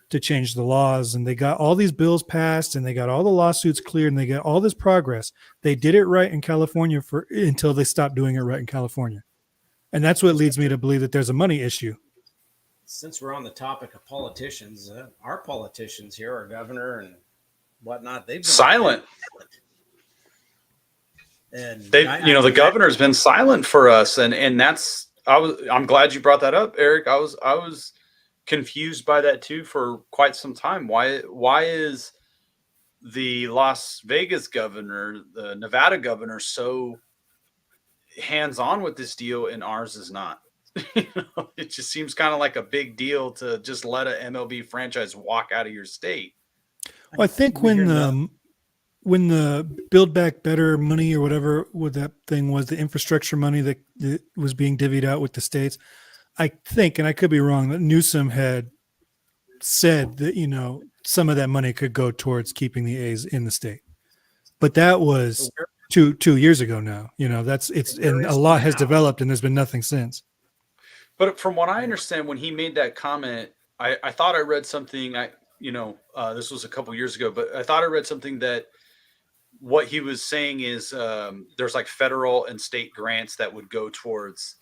to change the laws, and they got all these bills passed, and they got all the lawsuits cleared, and they got all this progress. They did it right in California until they stopped doing it right in California. And that's what leads me to believe that there's a money issue. Since we're on the topic of politicians, our politicians here, our governor and whatnot, they've been silent. And the governor's been silent for us, and that's I'm glad you brought that up, Eric. I was confused by that too for quite some time. Why is the Las Vegas governor, the Nevada governor, so hands-on with this deal and ours is not? It just seems kind of like a big deal to just let an MLB franchise walk out of your state. Well, I think when the Build Back Better money or whatever that thing was, the infrastructure money that was being divvied out with the states, I think, and I could be wrong, that Newsom had said that, some of that money could go towards keeping the A's in the state. But that was 2 years ago now. And a lot has developed, and there's been nothing since. But from what I understand, when he made that comment, I thought I read something. This was a couple years ago, but I thought I read something that what he was saying is there's like federal and state grants that would go towards,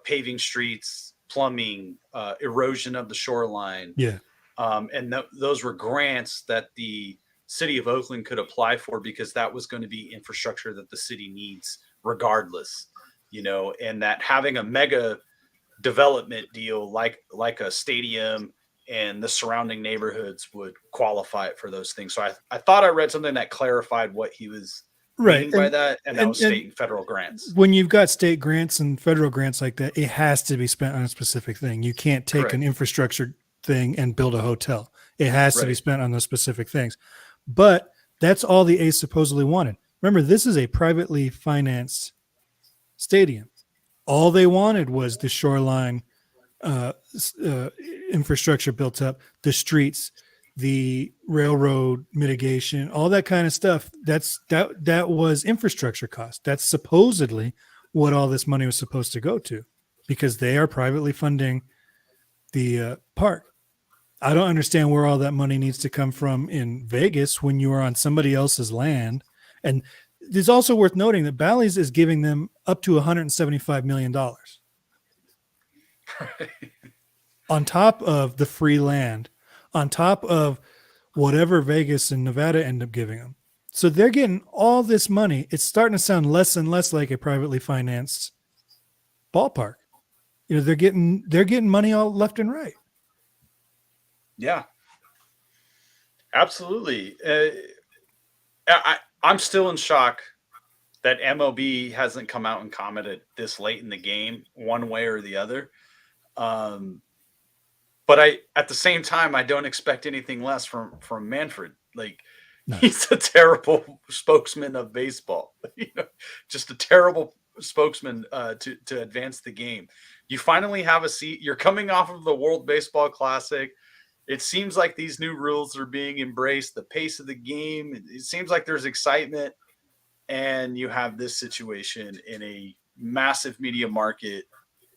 paving streets, plumbing, erosion of the shoreline. Yeah. And those were grants that the city of Oakland could apply for because that was going to be infrastructure that the city needs regardless, and that having a mega development deal like a stadium and the surrounding neighborhoods would qualify it for those things. So I thought I read something that clarified what he was meaning by that, and that was state and federal grants. When you've got state grants and federal grants like that, it has to be spent on a specific thing. You can't take Correct. an infrastructure thing and build a hotel. It has to be spent on those specific things. But that's all the A's supposedly wanted. Remember, this is a privately financed stadium. All they wanted was the shoreline infrastructure built up, the streets, the railroad mitigation, all that kind of stuff. That was infrastructure cost. That's supposedly what all this money was supposed to go to, because they are privately funding the park. I don't understand where all that money needs to come from in Vegas when you are on somebody else's land. And it's also worth noting that Bally's is giving them up to $175 million. On top of the free land, on top of whatever Vegas and Nevada end up giving them. So they're getting all this money. It's starting to sound less and less like a privately financed ballpark. They're getting money all left and right. Yeah, absolutely. I'm still in shock that MLB hasn't come out and commented this late in the game, one way or the other. But at the same time, I don't expect anything less from Manfred. Like, no. He's a terrible spokesman of baseball. Just a terrible spokesman to advance the game. You finally have a seat. You're coming off of the World Baseball Classic. It seems like these new rules are being embraced. The pace of the game. It seems like there's excitement, and you have this situation in a massive media market,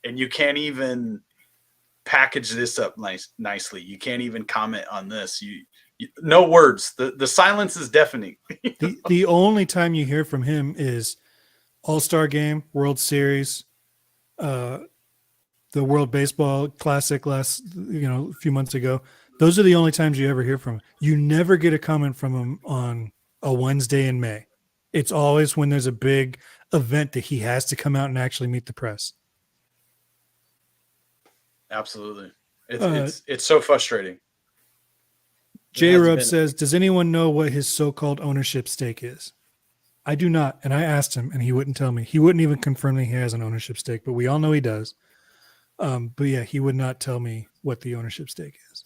and you can't even package this up nicely. You can't even comment on this. You no words. The silence is deafening. The only time you hear from him is All-Star Game, World Series, the World Baseball Classic last, a few months ago. Those are the only times you ever hear from him. You never get a comment from him on a Wednesday in May. It's always when there's a big event that he has to come out and actually meet the press. Absolutely. It's so frustrating. J-Rub says, does anyone know what his so-called ownership stake is? I do not. And I asked him and he wouldn't tell me. He wouldn't even confirm that he has an ownership stake, but we all know he does. But yeah, he would not tell me what the ownership stake is.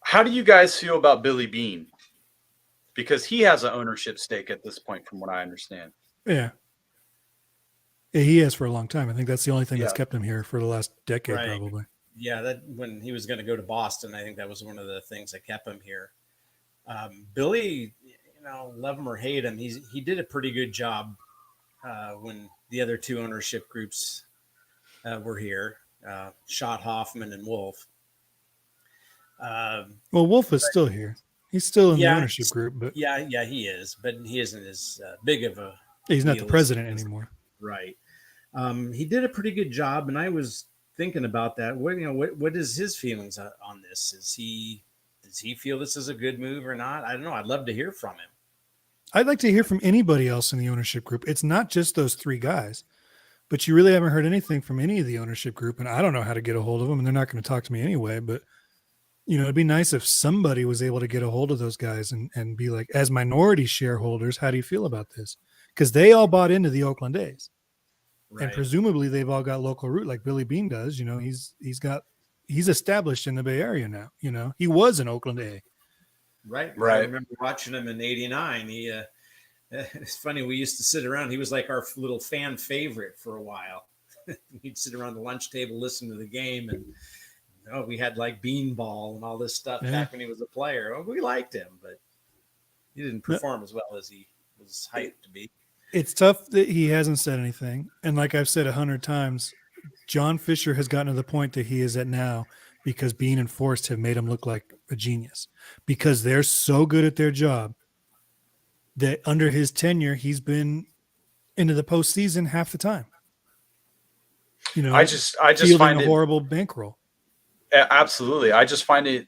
How do you guys feel about Billy Beane? Because he has an ownership stake at this point, from what I understand. Yeah. He has for a long time. I think that's the only thing that's kept him here for the last decade, probably. Yeah, that when he was going to go to Boston, I think that was one of the things that kept him here. Billy, love him or hate him, he did a pretty good job when the other two ownership groups were here, Schott, Hoffman, and Wolf. Well, Wolf is still here. He's still in the ownership group, but yeah, he is, but he isn't as big of a. He's not the president anymore, right? He did a pretty good job, and I was thinking about that. What is his feelings on this? Does he feel this is a good move or not? I don't know. I'd love to hear from him. I'd like to hear from anybody else in the ownership group. It's not just those three guys, but you really haven't heard anything from any of the ownership group, and I don't know how to get a hold of them, and they're not going to talk to me anyway. But it'd be nice if somebody was able to get a hold of those guys and be like, as minority shareholders, how do you feel about this? Because they all bought into the Oakland A's. Right. And presumably they've all got local root like Billy Beane does. He's established in the Bay Area now. He was an Oakland A. Right. I remember watching him in '89. It's funny. We used to sit around. He was like our little fan favorite for a while. We'd sit around the lunch table, listen to the game, and we had like beanball and all this stuff back when he was a player. We liked him, but he didn't perform as well as he was hyped to be. It's tough that he hasn't said anything. And like I've said 100 times, John Fisher has gotten to the point that he is at now because Bean and Forrest have made him look like a genius, because they're so good at their job that under his tenure, he's been into the postseason half the time. I just fielding find a it horrible bankroll. absolutely. I just find it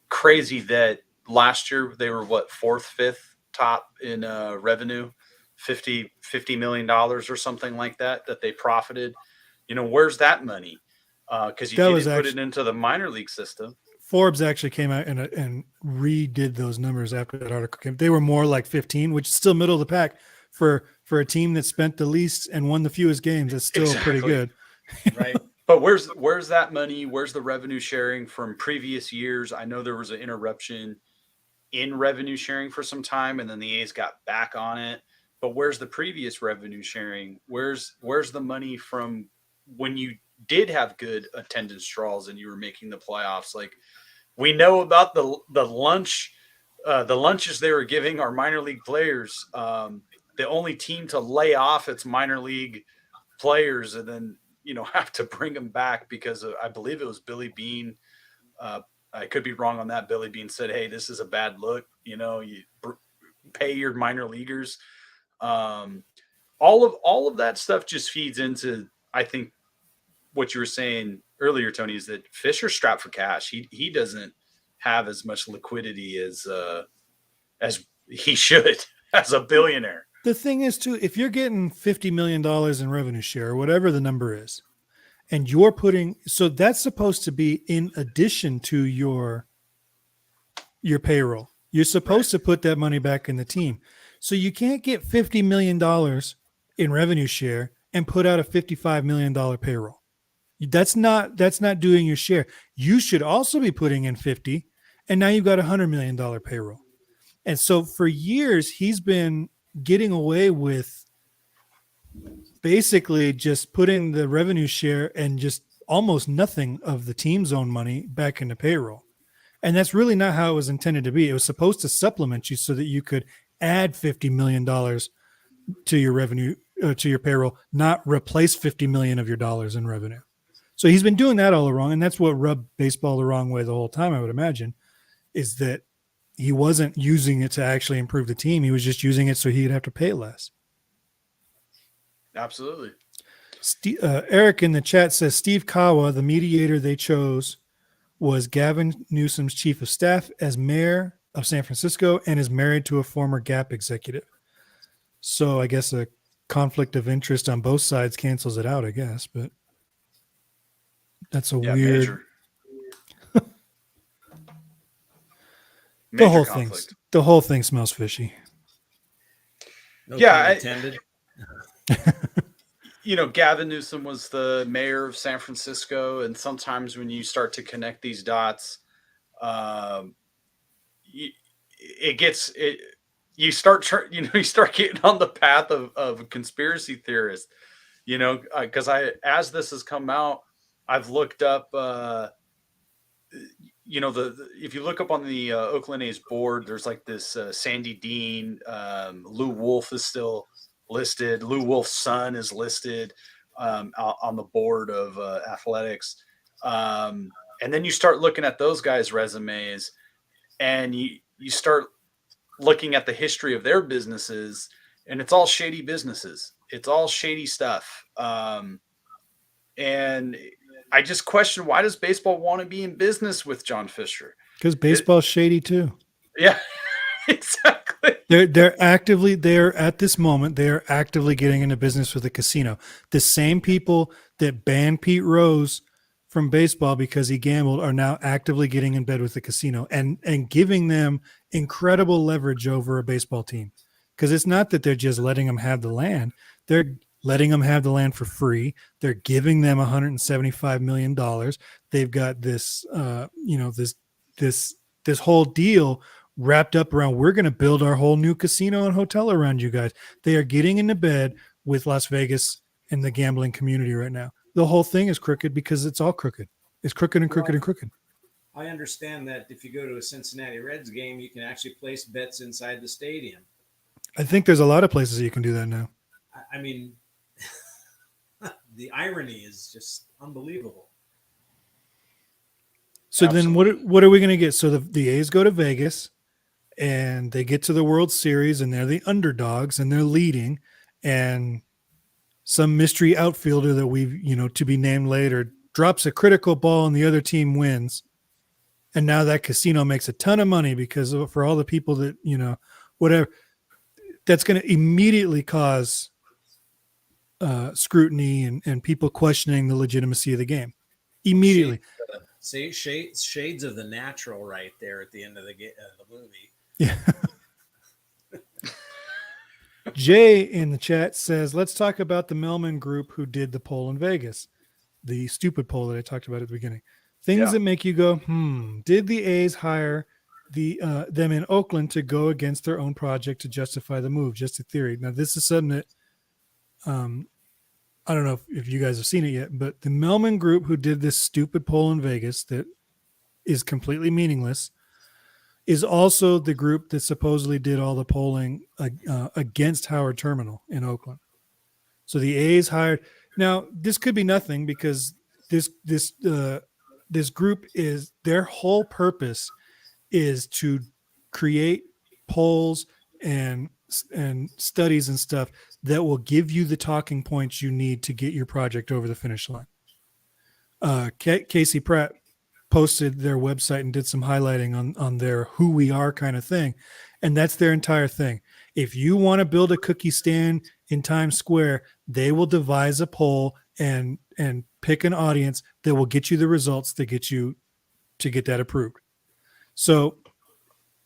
crazy that last year they were fourth, fifth top in revenue, $50 million or something like that they profited. Where's that money? Because you didn't put it into the minor league system. Forbes actually came out and redid those numbers after that article came. They were more like 15, which is still middle of the pack for a team that spent the least and won the fewest games. That's still pretty good. Right. But where's that money? Where's the revenue sharing from previous years? I know there was an interruption in revenue sharing for some time, and then the A's got back on it. But where's the previous revenue sharing? Where's the money from when you did have good attendance draws and you were making the playoffs? Like, we know about the lunches they were giving our minor league players. The only team to lay off its minor league players and then have to bring them back because I believe it was Billy Beane. I could be wrong on that. Billy Beane said, "Hey, this is a bad look. You pay your minor leaguers." All of that stuff just feeds into, I think, what you were saying earlier, Tony, is that Fisher's strapped for cash. He doesn't have as much liquidity as he should as a billionaire. The thing is, too, if you're getting $50 million in revenue share, or whatever the number is, and you're so that's supposed to be in addition to your payroll. You're supposed to put that money back in the team. So you can't get $50 million in revenue share and put out a $55 million payroll. That's not doing your share. You should also be putting in 50, and now you've got $100 million payroll. And so for years, he's been getting away with basically just putting the revenue share and just almost nothing of the team's own money back into payroll. And that's really not how it was intended to be. It was supposed to supplement you so that you could add $50 million to your revenue, to your payroll, not replace $50 million of your dollars in revenue. So he's been doing that all wrong. And that's what rubbed baseball the wrong way the whole time, I would imagine, is that he wasn't using it to actually improve the team. He was just using it so he'd have to pay less. Absolutely. Eric in the chat says Steve Kawa, the mediator they chose, was Gavin Newsom's chief of staff as mayor of San Francisco and is married to a former Gap executive. So I guess a conflict of interest on both sides cancels it out, I guess. But that's a weird. Major The whole thing smells fishy. No pun intended. Gavin Newsom was the mayor of San Francisco, and sometimes when you start to connect these dots, you start getting on the path of conspiracy theorists. Because as this has come out, I've looked up. If you look up on the Oakland A's board, there's like this Sandy Dean, Lou Wolf is still listed. Lou Wolf's son is listed on the board of athletics. And then you start looking at those guys' resumes, and you start looking at the history of their businesses, and it's all shady businesses. It's all shady stuff. And I just question, why does baseball want to be in business with John Fisher? Because baseball's shady too. Yeah, exactly. They're at this moment, they're actively getting into business with the casino. The same people that banned Pete Rose from baseball because he gambled are now actively getting in bed with the casino and giving them incredible leverage over a baseball team. Because it's not that they're just letting them have the land. They're letting them have the land for free. They're giving them $175 million. They've got this, this whole deal wrapped up around, we're going to build our whole new casino and hotel around you guys. They are getting into bed with Las Vegas and the gambling community right now. The whole thing is crooked because it's all crooked. It's crooked and crooked and crooked. I understand that if you go to a Cincinnati Reds game, you can actually place bets inside the stadium. I think there's a lot of places you can do that now. I mean, The irony is just unbelievable. So Absolutely. then what are we going to get? So the A's go to Vegas and they get to the World Series and they're the underdogs and they're leading, and some mystery outfielder that we've, to be named later drops a critical ball and the other team wins. And now that casino makes a ton of money because for all the people that, whatever, that's going to immediately cause scrutiny and people questioning the legitimacy of the game immediately. Shades of the Natural right there at the end of the movie. Yeah. Jay in the chat says, let's talk about the Melman group who did the poll in Vegas, the stupid poll that I talked about at the beginning. Things that make you go, did the A's hire them in Oakland to go against their own project to justify the move? Just a theory. Now, this is something that I don't know if you guys have seen it yet, but the Melman group who did this stupid poll in Vegas that is completely meaningless is also the group that supposedly did all the polling against Howard Terminal in Oakland. So the A's hired. Now, this could be nothing because this group is, their whole purpose is to create polls and studies and stuff that will give you the talking points you need to get your project over the finish line. Casey Pratt posted their website and did some highlighting on their who we are kind of thing. And that's their entire thing. If you want to build a cookie stand in Times Square, they will devise a poll and pick an audience that will get you the results that get you to get that approved. So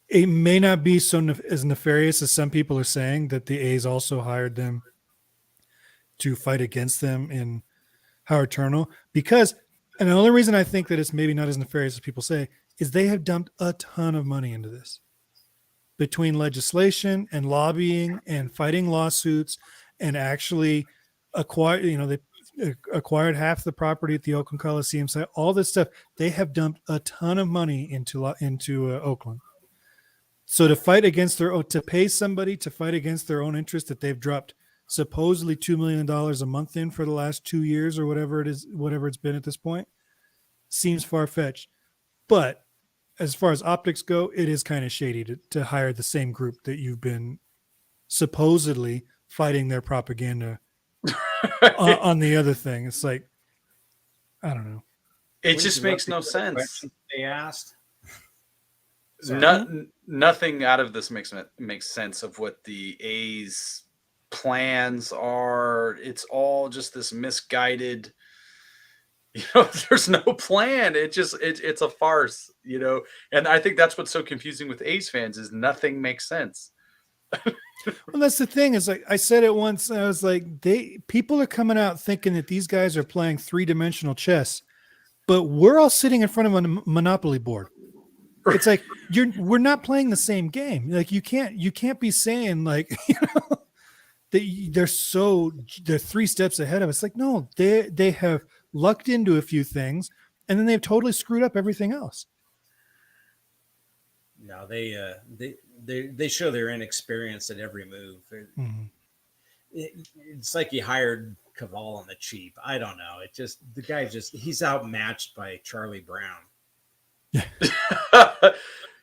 it may not be as nefarious as some people are saying, that the A's also hired them to fight against them in Howard Terminal, because, and the only reason I think that it's maybe not as nefarious as people say is they have dumped a ton of money into this between legislation and lobbying and fighting lawsuits and actually they acquired half the property at the Oakland Coliseum site, all this stuff. They have dumped a ton of money into Oakland. So to pay somebody to fight against their own interest that they've dropped supposedly $2 million a month in for the last 2 years or whatever it's been at this point, seems far-fetched. But as far as optics go, it is kind of shady to hire the same group that you've been supposedly fighting their propaganda on the other thing. It's like, I don't know. It just makes no sense. They asked. Nothing out of this makes sense of what the A's plans are. It's all just this misguided, there's no plan. It's a farce, and I think that's what's so confusing with A's fans is nothing makes sense. Well, that's the thing, is like I said it once, I was like, people are coming out thinking that these guys are playing 3-dimensional chess, but we're all sitting in front of a Monopoly board. It's like we're not playing the same game. Like you can't be saying like they're 3 steps ahead of us. Like, no, they have lucked into a few things and then they've totally screwed up everything else. No, they show their inexperience at every move. Mm-hmm. It's like you hired Kaval on the cheap. I don't know. The guy he's outmatched by Charlie Brown.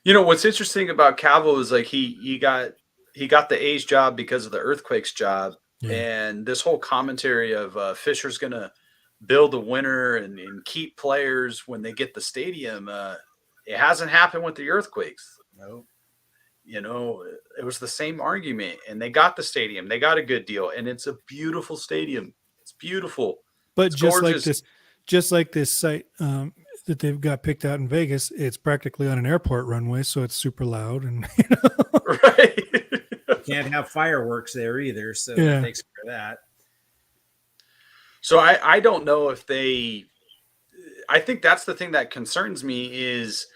What's interesting about Kaval is like he got the A's job because of the Earthquakes job, and this whole commentary of Fisher's gonna build a winner and keep players when they get the stadium. It hasn't happened with the Earthquakes. Nope. It was the same argument, and they got the stadium. They got a good deal, and it's a beautiful stadium. It's beautiful. But it's just gorgeous. like this site that they've got picked out in Vegas, it's practically on an airport runway, so it's super loud and right. Can't have fireworks there either, so that takes care of that. So I don't know if I think that's the thing that concerns me is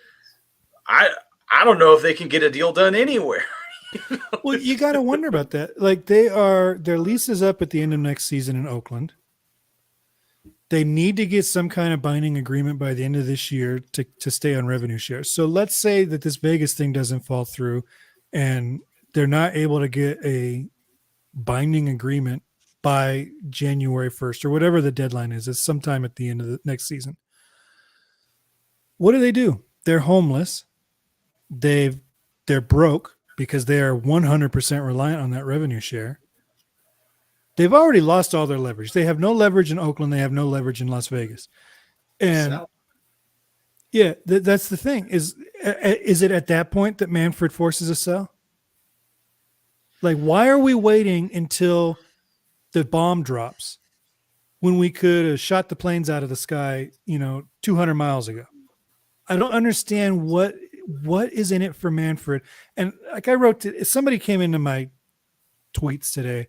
I don't know if they can get a deal done anywhere. Well, you got to wonder about that. Like their lease is up at the end of next season in Oakland. They need to get some kind of binding agreement by the end of this year to stay on revenue share. So let's say that this Vegas thing doesn't fall through and they're not able to get a binding agreement by January 1st or whatever the deadline is. It's sometime at the end of the next season. What do? They're homeless. They're broke because they are 100% reliant on that revenue share. They've already lost all their leverage. They have no leverage in Oakland. They have no leverage in Las Vegas. And yeah, that's the thing. Is it at that point that Manfred forces a sell? Like, why are we waiting until the bomb drops when we could have shot the planes out of the sky, 200 miles ago? I don't understand what is in it for Manfred. And like I wrote, somebody came into my tweets today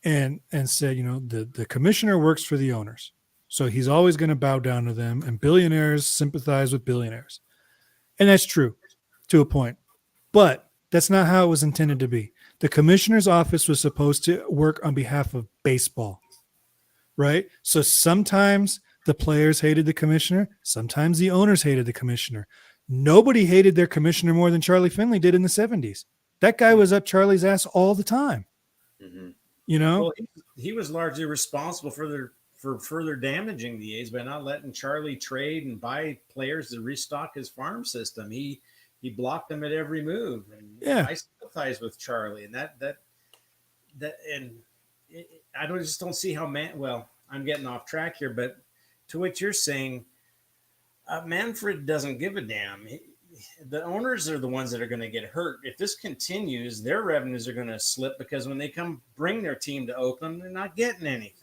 and said, the commissioner works for the owners, so he's always going to bow down to them, and billionaires sympathize with billionaires. And that's true to a point, but that's not how it was intended to be. The commissioner's office was supposed to work on behalf of baseball, right? So sometimes the players hated the commissioner. Sometimes the owners hated the commissioner. Nobody hated their commissioner more than Charlie Finley did in the 70s. That guy was up Charlie's ass all the time. Mm-hmm. Well, he was largely responsible for further damaging the A's by not letting Charlie trade and buy players to restock his farm system. He blocked them at every move. And yeah, I sympathize with Charlie, and I just don't see how I'm getting off track here, but to what you're saying, Manfred doesn't give a damn. The owners are the ones that are going to get hurt. If this continues, their revenues are going to slip because when they come bring their team to Oakland, they're not getting anything.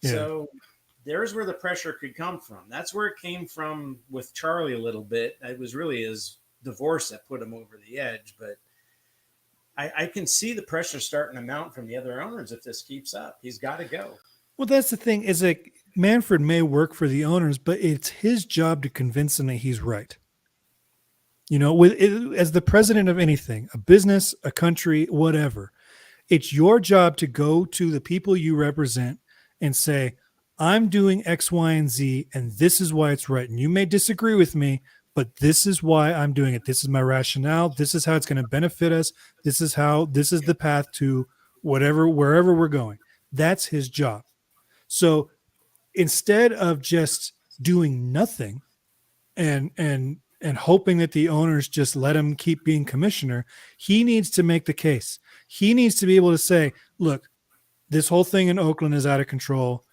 Yeah. So there's where the pressure could come from. That's where it came from with Charlie a little bit. It was really his divorce that put him over the edge. But I can see the pressure starting to mount from the other owners if this keeps up. He's got to go. Well, that's the thing, is like Manfred may work for the owners, but it's his job to convince them that he's right. As the president of anything, a business, a country, whatever, it's your job to go to the people you represent and say, I'm doing X, Y, and Z, and this is why it's right. And you may disagree with me, but this is why I'm doing it. This is my rationale. This is how it's going to benefit us. This is the path to wherever we're going. That's his job. So instead of just doing nothing and hoping that the owners just let him keep being commissioner, he needs to make the case. He needs to be able to say, look, this whole thing in Oakland is out of control.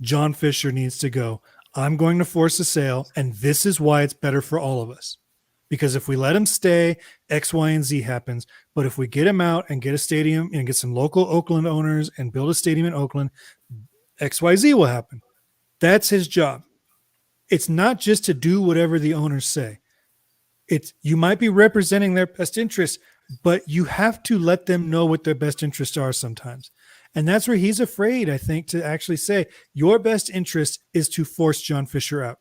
John Fisher needs to go. I'm going to force a sale, and this is why it's better for all of us. Because if we let him stay, X, Y, and Z happens. But if we get him out and get a stadium and get some local Oakland owners and build a stadium in Oakland, X, Y, Z will happen. That's his job. It's not just to do whatever the owners say. You might be representing their best interests, but you have to let them know what their best interests are sometimes. And that's where he's afraid, I think, to actually say, your best interest is to force John Fisher out.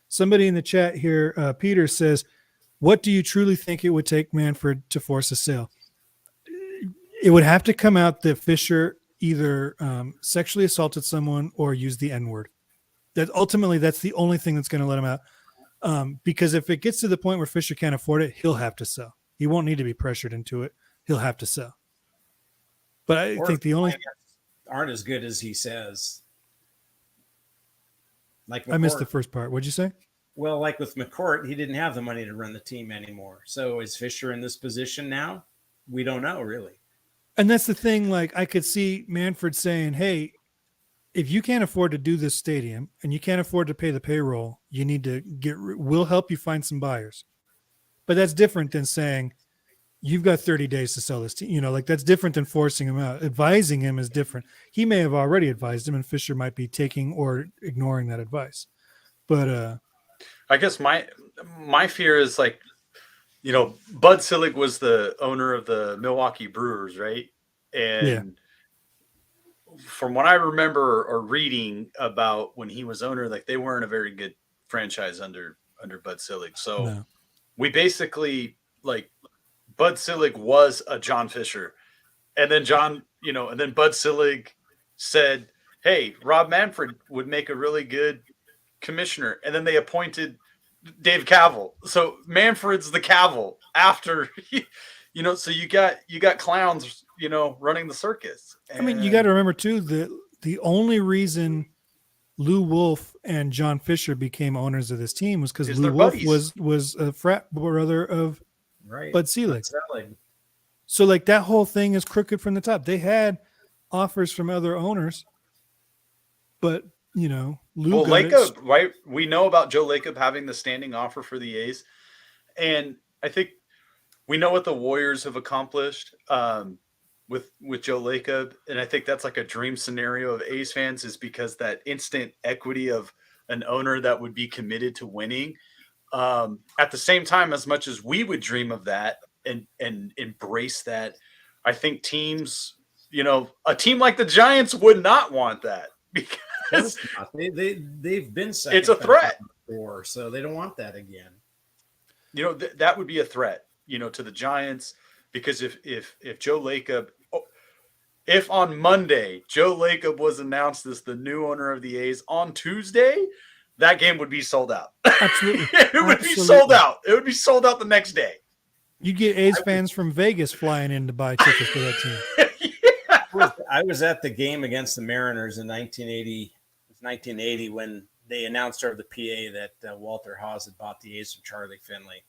Somebody in the chat here, Peter, says, what do you truly think it would take Manfred to force a sale? It would have to come out that Fisher either sexually assaulted someone or used the N-word. That ultimately, that's the only thing that's going to let him out. Because if it gets to the point where Fisher can't afford it, he'll have to sell. He won't need to be pressured into it. He'll have to sell. But I think the only aren't as good as he says. Like McCourt. I missed the first part. What'd you say? Well, like with McCourt, he didn't have the money to run the team anymore. So is Fisher in this position now? We don't know, really. And that's the thing. Like, I could see Manfred saying, hey, if you can't afford to do this stadium and you can't afford to pay the payroll, you need to we'll help you find some buyers. But that's different than saying, you've got 30 days to sell this team. That's different than forcing him out. Advising him is different. He may have already advised him, and Fisher might be taking or ignoring that advice. But I guess my fear is Bud Selig was the owner of the Milwaukee Brewers, right? And from what I remember or reading about when he was owner, they weren't a very good franchise under Bud Selig. So we basically Bud Selig was a John Fisher, and then Bud Selig said, hey, Rob Manfred would make a really good commissioner. And then they appointed Dave Kaval. So Manfred's the Kaval after, so you got clowns running the circus. I mean, you got to remember too that the only reason Lou Wolf and John Fisher became owners of this team was because Lou Wolf was a frat brother of Bud Selig. So like that whole thing is crooked from the top. They had offers from other owners, but Lou Lacob, right? We know about Joe Lacob having the standing offer for the A's, and I think we know what the Warriors have accomplished with Joe Lacob, and I think that's like a dream scenario of A's fans, is because that instant equity of an owner that would be committed to winning. At the same time, as much as we would dream of that and embrace that, I think teams, a team like the Giants would not want that, because they've been second. It's a threat before, so they don't want that again. That would be a threat, to the Giants, because if Joe Lacob, if on Monday Joe Lacob was announced as the new owner of the A's, on Tuesday, that game would be sold out. Absolutely. It would be sold out. It would be sold out the next day. You'd get A's fans from Vegas flying in to buy tickets for that team. I was at the game against the Mariners in 1980 when they announced over the PA that Walter Haas had bought the A's from Charlie Finley.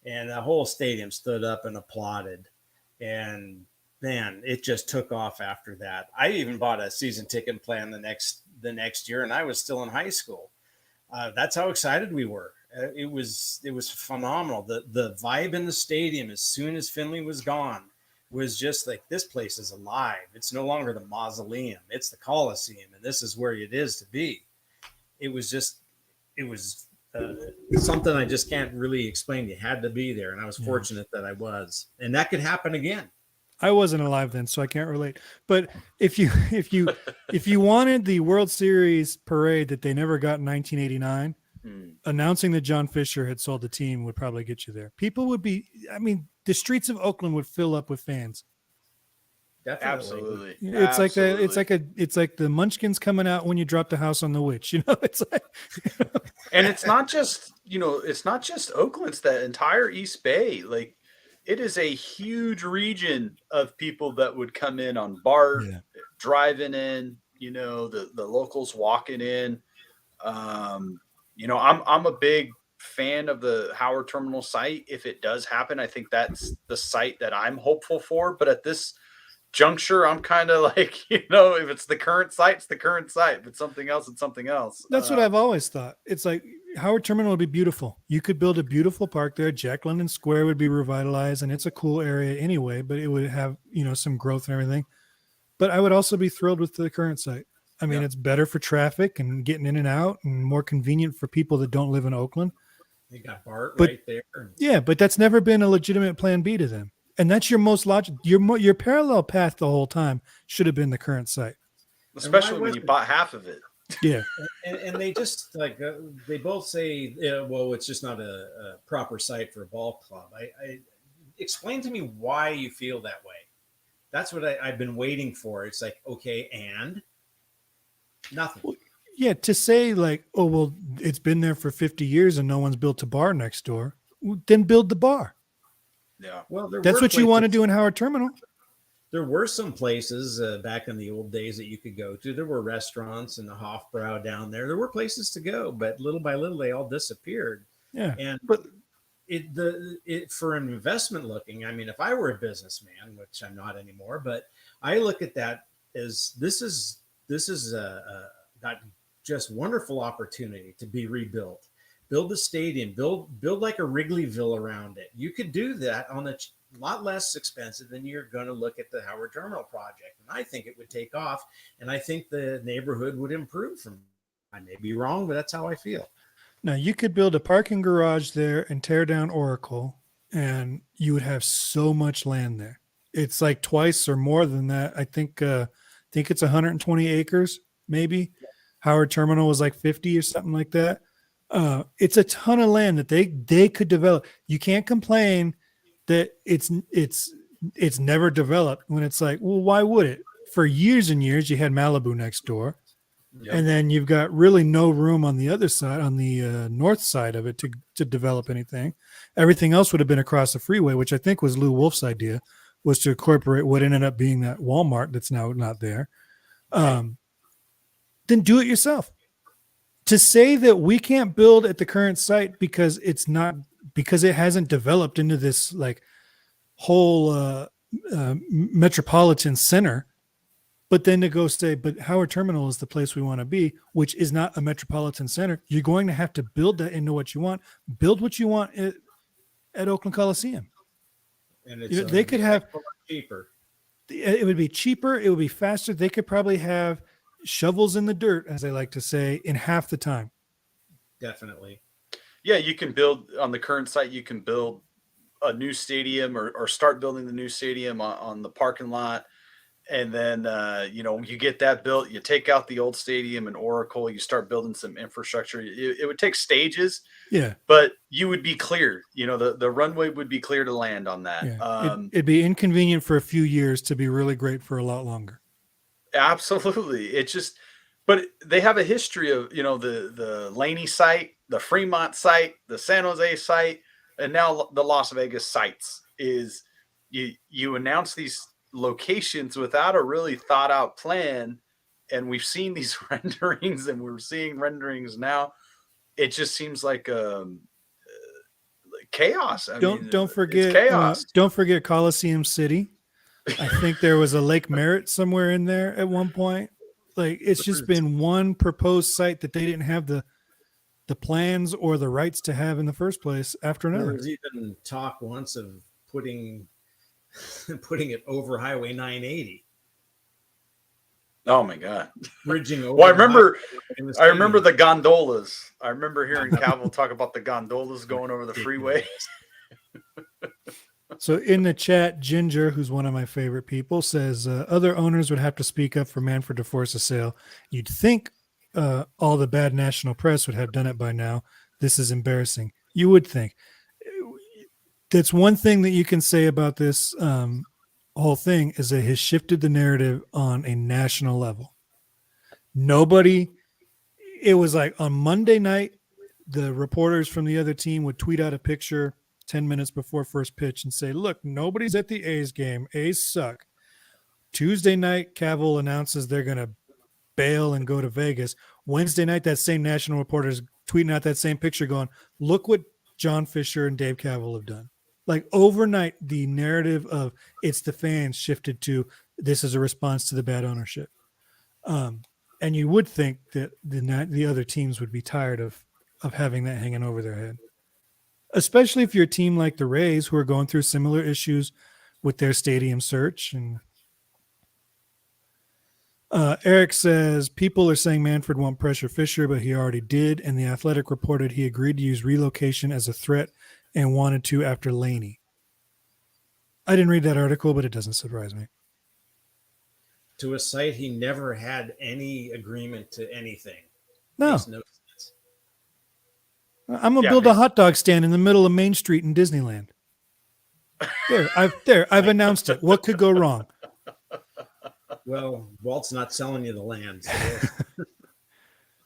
And the whole stadium stood up and applauded. And man, it just took off after that. I even bought a season ticket plan the next year, and I was still in high school. That's how excited we were. It was phenomenal. The vibe in the stadium as soon as Finley was gone was just like, this place is alive. It's no longer the mausoleum. It's the Coliseum, and this is where it is to be. It was something I just can't really explain. You had to be there, and I was fortunate that I was. And that could happen again. I wasn't alive then, so I can't relate. But if you wanted the World Series parade that they never got in 1989, announcing that John Fisher had sold the team would probably get you there. People would be, the streets of Oakland would fill up with fans. Definitely. Absolutely. It's like the Munchkins coming out when you drop the house on the witch. It's like, and it's not just Oakland, it's the entire East Bay. Like, it is a huge region of people that would come in on BART, driving in, the locals walking in. I'm a big fan of the Howard Terminal site. If it does happen, I think that's the site that I'm hopeful for. But at this juncture, I'm kind of like, if it's the current site, it's the current site. If it's something else, it's something else. That's what I've always thought. It's like Howard Terminal would be beautiful. You could build a beautiful park there. Jack London Square would be revitalized, and it's a cool area anyway, but it would have, some growth and everything. But I would also be thrilled with the current site. I mean, it's better for traffic and getting in and out, and more convenient for people that don't live in Oakland. They got BART right there. Yeah, but that's never been a legitimate plan B to them. And that's your most logical, your parallel path the whole time should have been the current site. Especially when you bought half of it. Yeah. and they just they both say, well, it's just not a proper site for a ball club. I explain to me why you feel that way. That's what I've been waiting for. It's like, okay, and nothing. Well, yeah, to say like, oh, well, it's been there for 50 years and no one's built a bar next door, then build the bar. Yeah. Well, that's what you want to do in Howard Terminal. There were some places back in the old days that you could go to. There were restaurants in the Hofbrau down there. There were places to go, but little by little, they all disappeared. Yeah. And for an investment looking, I mean, if I were a businessman, which I'm not anymore, but I look at that as this is got just wonderful opportunity to be rebuilt. Build a stadium, build like a Wrigleyville around it. You could do that on a lot less expensive than you're going to look at the Howard Terminal project. And I think it would take off. And I think the neighborhood would improve from. I may be wrong, but that's how I feel. Now, you could build a parking garage there and tear down Oracle, and you would have so much land there. It's like twice or more than that. I think it's 120 acres, maybe. Howard Terminal was like 50 or something like that. It's a ton of land that they could develop. You can't complain that it's never developed when it's like, well, why would it? For years and years, you had Malibu next door. Yep. And then you've got really no room on the other side, on the north side of it to develop anything. Everything else would have been across the freeway, which I think was Lou Wolf's idea. was to incorporate what ended up being that Walmart that's now not there. Then do it yourself. To say that we can't build at the current site because it hasn't developed into this like whole metropolitan center, but then to go say, but Howard Terminal is the place we want to be, which is not a metropolitan center. You're going to have to build that into what you want. Build what you want at Oakland Coliseum. And it's they could have cheaper. It would be cheaper. It would be faster. They could probably have shovels in the dirt, as they like to say, in half the time. Definitely. Yeah, you can build on the current site. You can build a new stadium or start building the new stadium on the parking lot. And then, you get that built, you take out the old stadium and Oracle, you start building some infrastructure. It would take stages, but you would be clear. The runway would be clear to land on that. Yeah. It'd be inconvenient for a few years to be really great for a lot longer. Absolutely. But they have a history of, the Laney site, the Fremont site, the San Jose site, and now the Las Vegas sites is you announce these locations without a really thought out plan, and we've seen these renderings and we're seeing renderings now. It just seems like chaos. Don't forget chaos. Don't forget Coliseum City. I think there was a Lake Merritt somewhere in there at one point. Like, it's just been one proposed site that they didn't have the plans or the rights to have in the first place after another. There was even talk once of putting it over Highway 980. Oh my God! Bridging over. Well, I remember the gondolas. I remember hearing Kaval talk about the gondolas going over the freeway. So in the chat, Ginger, who's one of my favorite people, says other owners would have to speak up for Manfred to force a sale. You'd think all the bad national press would have done it by now. This is embarrassing. You would think. That's one thing that you can say about this whole thing, is that it has shifted the narrative on a national level. It was like on Monday night, the reporters from the other team would tweet out a picture 10 minutes before first pitch and say, look, nobody's at the A's game. A's suck. Tuesday night, Kaval announces they're going to bail and go to Vegas. Wednesday night, that same national reporter is tweeting out that same picture going, look what John Fisher and Dave Kaval have done. Like, overnight, the narrative of it's the fans shifted to this is a response to the bad ownership. And you would think that the other teams would be tired of having that hanging over their head, especially if you're a team like the Rays, who are going through similar issues with their stadium search. And Eric says people are saying Manfred won't pressure Fisher, but he already did. And the Athletic reported he agreed to use relocation as a threat and wanted to after Laney. I didn't read that article, but it doesn't surprise me. To a site he never had any agreement to anything. No. Makes no sense. I'm going to build a hot dog stand in the middle of Main Street in Disneyland. I've announced it. What could go wrong? Well, Walt's not selling you the land. So.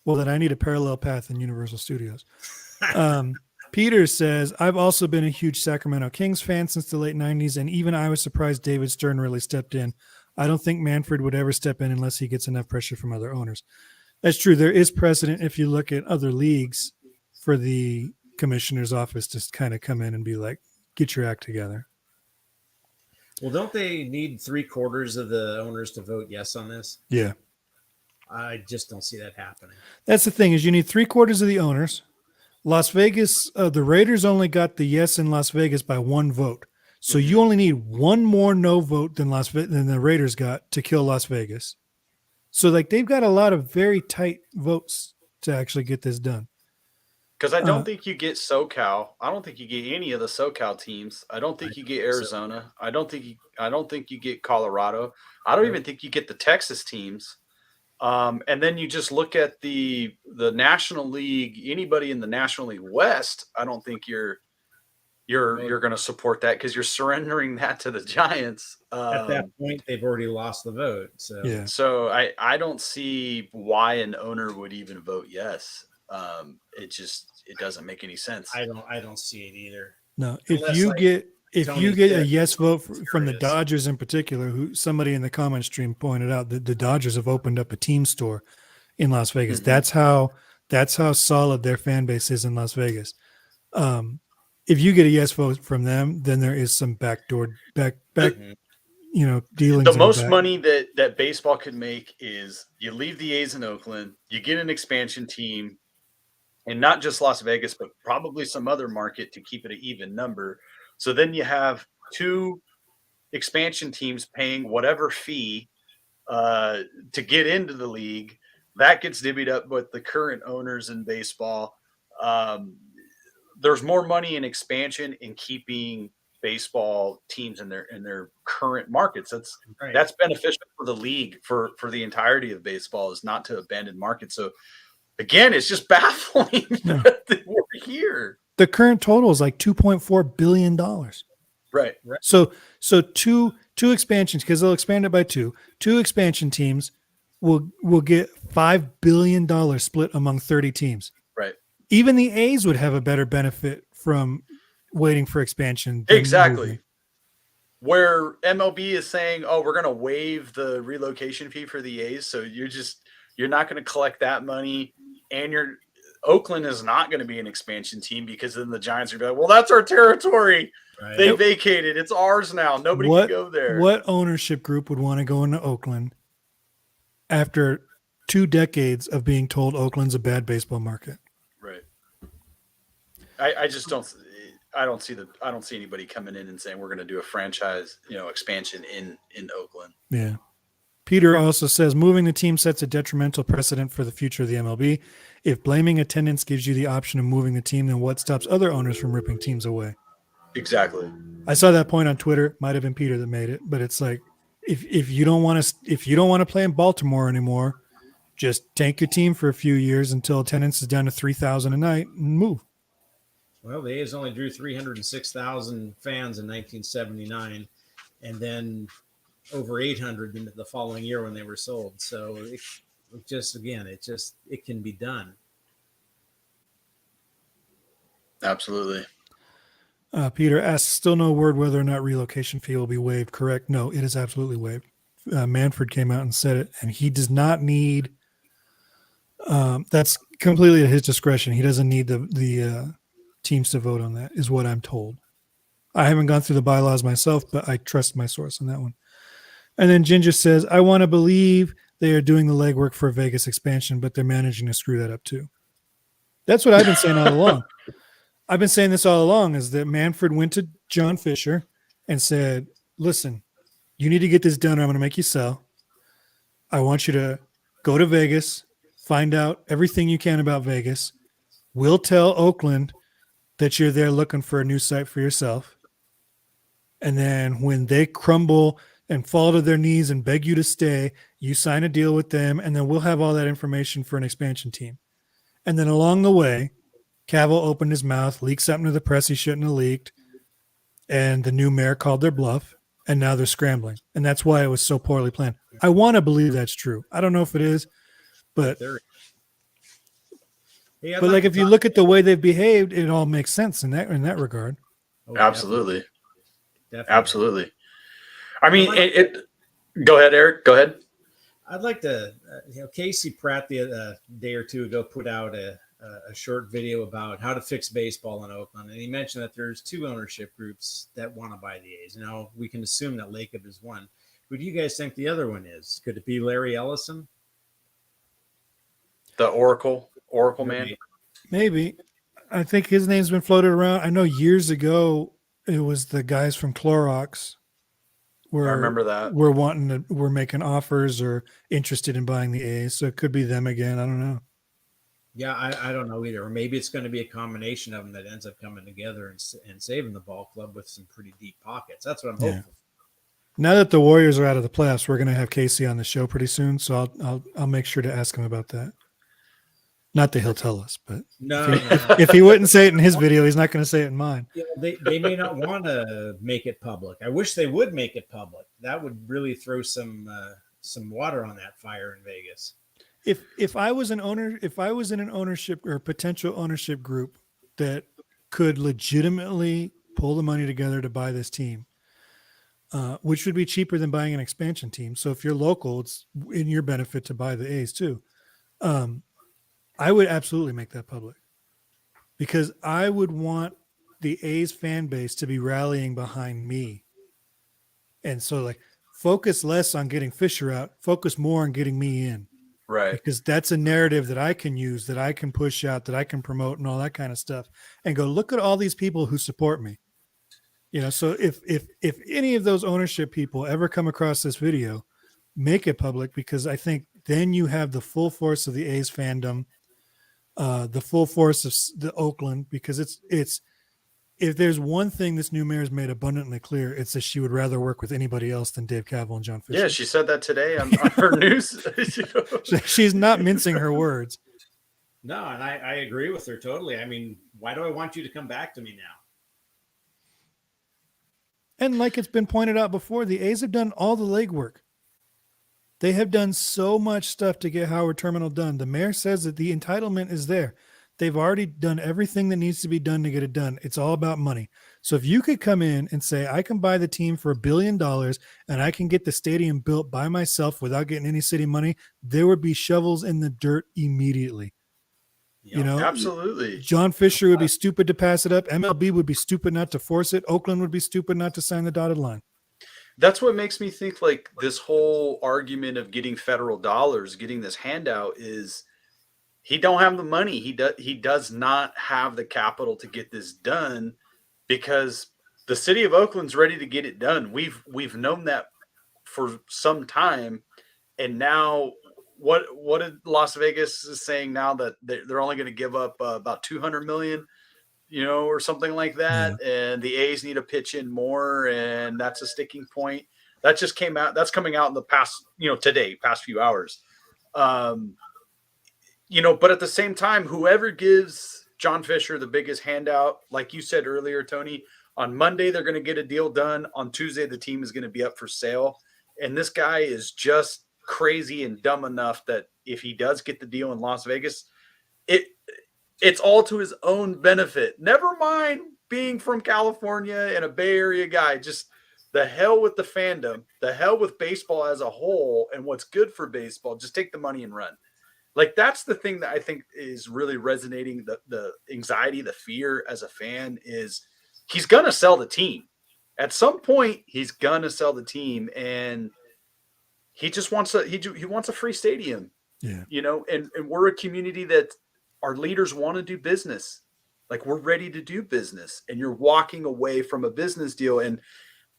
Well, then I need a parallel path in Universal Studios. Peter says, I've also been a huge Sacramento Kings fan since the late 90s, and even I was surprised David Stern really stepped in. I don't think Manfred would ever step in unless he gets enough pressure from other owners. That's true. There is precedent if you look at other leagues for the commissioner's office to kind of come in and be like, get your act together. Well, don't they need 3/4 of the owners to vote yes on this? Yeah. I just don't see that happening. That's the thing, is you need 3/4 of the owners. Las Vegas, the Raiders only got the yes in Las Vegas by 1 vote. So you only need 1 more no vote than the Raiders got to kill Las Vegas. So like they've got a lot of very tight votes to actually get this done. Because I don't think you get SoCal. I don't think you get any of the SoCal teams. I don't think you get Arizona. I don't think you get Colorado. I don't even think you get the Texas teams. And then you just look at the National League. Anybody in the National League West, I don't think you're going to support that, because you're surrendering that to the Giants. At that point, they've already lost the vote. So yeah. So I don't see why an owner would even vote yes. It doesn't make any sense. I don't see it either. No, Unless, if Tony you get a said yes vote from the serious. Dodgers in particular, who somebody in the comment stream pointed out that the Dodgers have opened up a team store in Las Vegas. Mhm. That's how solid their fan base is in Las Vegas. If you get a yes vote from them, then there is some back Mhm. dealings The in the most back. money that baseball could make is you leave the A's in Oakland, you get an expansion team, and not just Las Vegas, but probably some other market to keep it an even number. So then you have two expansion teams paying whatever fee to get into the league. That gets divvied up with the current owners in baseball. Um, there's more money in expansion in keeping baseball teams in their current markets. Right. That's beneficial for the league for the entirety of baseball, is not to abandon markets. So again, it's just baffling No. that we're here. The current total is like $2.4 billion. Right. So two expansions, because they'll expand it by two. Two expansion teams will get $5 billion split among 30 teams. Right. Even the A's would have a better benefit from waiting for expansion than Exactly. moving. Where MLB is saying, "Oh, we're going to waive the relocation fee for the A's, so you're not going to collect that money, and Oakland is not going to be an expansion team because then the Giants are going to be like, well, that's our territory. Right. They vacated. It's ours now. Nobody can go there." What ownership group would want to go into Oakland after 2 decades of being told Oakland's a bad baseball market? Right. I just don't. I don't see anybody coming in and saying we're going to do a franchise, expansion in Oakland. Yeah. Peter also says moving the team sets a detrimental precedent for the future of the MLB. If blaming attendance gives you the option of moving the team, then what stops other owners from ripping teams away? Exactly. I saw that point on Twitter. Might have been Peter that made it, but it's like if you don't want to play in Baltimore anymore, just tank your team for a few years until attendance is down to 3,000 a night and move. Well, the A's only drew 306,000 fans in 1979, and then over 800 in the following year when they were sold. So it can be done. Absolutely. Peter asks, still no word whether or not relocation fee will be waived. Correct? No, it is absolutely waived. Manfred came out and said it, and he does not need. That's completely at his discretion. He doesn't need the teams to vote on that, is what I'm told. I haven't gone through the bylaws myself, but I trust my source on that one. And then Ginger says, I want to believe they are doing the legwork for Vegas expansion, but they're managing to screw that up too. That's what I've been saying all along. I've been saying this all along, is that Manfred went to John Fisher and said, listen, you need to get this done or I'm going to make you sell. I want you to go to Vegas, find out everything you can about Vegas. We'll tell Oakland that you're there looking for a new site for yourself. And then when they crumble and fall to their knees and beg you to stay, you sign a deal with them, and then we'll have all that information for an expansion team. And then along the way, Kaval opened his mouth, leaked something to the press he shouldn't have leaked, and the new mayor called their bluff, and now they're scrambling. And that's why it was so poorly planned. I want to believe that's true. I don't know if it is, but like if you look at the way they've behaved, it all makes sense in that regard. Oh, Absolutely. definitely. Absolutely. I mean, go ahead, Eric. Go ahead. I'd like to, Casey Pratt the day or two ago put out a short video about how to fix baseball in Oakland, and he mentioned that there's 2 ownership groups that want to buy the A's. Now we can assume that Lacob is one. Who do you guys think the other one is? Could it be Larry Ellison? The Oracle man. Maybe. I think his name's been floated around. I know years ago it was the guys from Clorox. I remember that. We're making offers or interested in buying the A's, so it could be them again. I don't know. Yeah, I don't know either. Or maybe it's going to be a combination of them that ends up coming together and saving the ball club with some pretty deep pockets. That's what I'm hoping. Now that the Warriors are out of the playoffs, we're going to have Casey on the show pretty soon, so I'll make sure to ask him about that. Not that he'll tell us, but if he wouldn't say it in his video, he's not going to say it in mine. They may not want to make it public. I wish they would make it public. That would really throw some water on that fire in Vegas. If I was in an ownership or potential ownership group that could legitimately pull the money together to buy this team, which would be cheaper than buying an expansion team. So if you're local, it's in your benefit to buy the A's too. I would absolutely make that public, because I would want the A's fan base to be rallying behind me. And so, like, focus less on getting Fisher out, focus more on getting me in. Right. Because that's a narrative that I can use, that I can push out, that I can promote and all that kind of stuff, and go, look at all these people who support me. So if any of those ownership people ever come across this video, make it public, because I think then you have the full force of the A's fandom, the full force of the Oakland, because it's if there's one thing this new mayor's made abundantly clear, it's that she would rather work with anybody else than Dave Kaval and John Fisher. Yeah, she said that today on her news. She's not mincing her words. No, and I agree with her totally. I mean, why do I want you to come back to me now? And like it's been pointed out before, the A's have done all the legwork. They have done so much stuff to get Howard Terminal done. The mayor says that the entitlement is there. They've already done everything that needs to be done to get it done. It's all about money. So if you could come in and say, I can buy the team for $1 billion and I can get the stadium built by myself without getting any city money, there would be shovels in the dirt immediately. Yep. Absolutely. John Fisher would be stupid to pass it up. MLB would be stupid not to force it. Oakland would be stupid not to sign the dotted line. That's what makes me think, like, this whole argument of getting federal dollars, getting this handout, is he don't have the money. He does not have the capital to get this done, because the city of Oakland's ready to get it done. We've known that for some time, and now what did Las Vegas is saying now, that they're only going to give up about $200 million, or something like that, and the A's need to pitch in more, and that's a sticking point. That just came out. That's coming out in the past, today, past few hours. But at the same time, whoever gives John Fisher the biggest handout, like you said earlier, Tony, on Monday, they're going to get a deal done. On Tuesday, the team is going to be up for sale. And this guy is just crazy and dumb enough that if he does get the deal in Las Vegas, it's all to his own benefit. Never mind being from California and a Bay Area guy. Just the hell with the fandom, the hell with baseball as a whole and what's good for baseball. Just take the money and run. Like, that's the thing that I think is really resonating. The anxiety, the fear as a fan is he's going to sell the team. At some point, he's going to sell the team, and he just wants he wants a free stadium. Yeah. And we're a community that our leaders want to do business. Like, we're ready to do business, and you're walking away from a business deal. And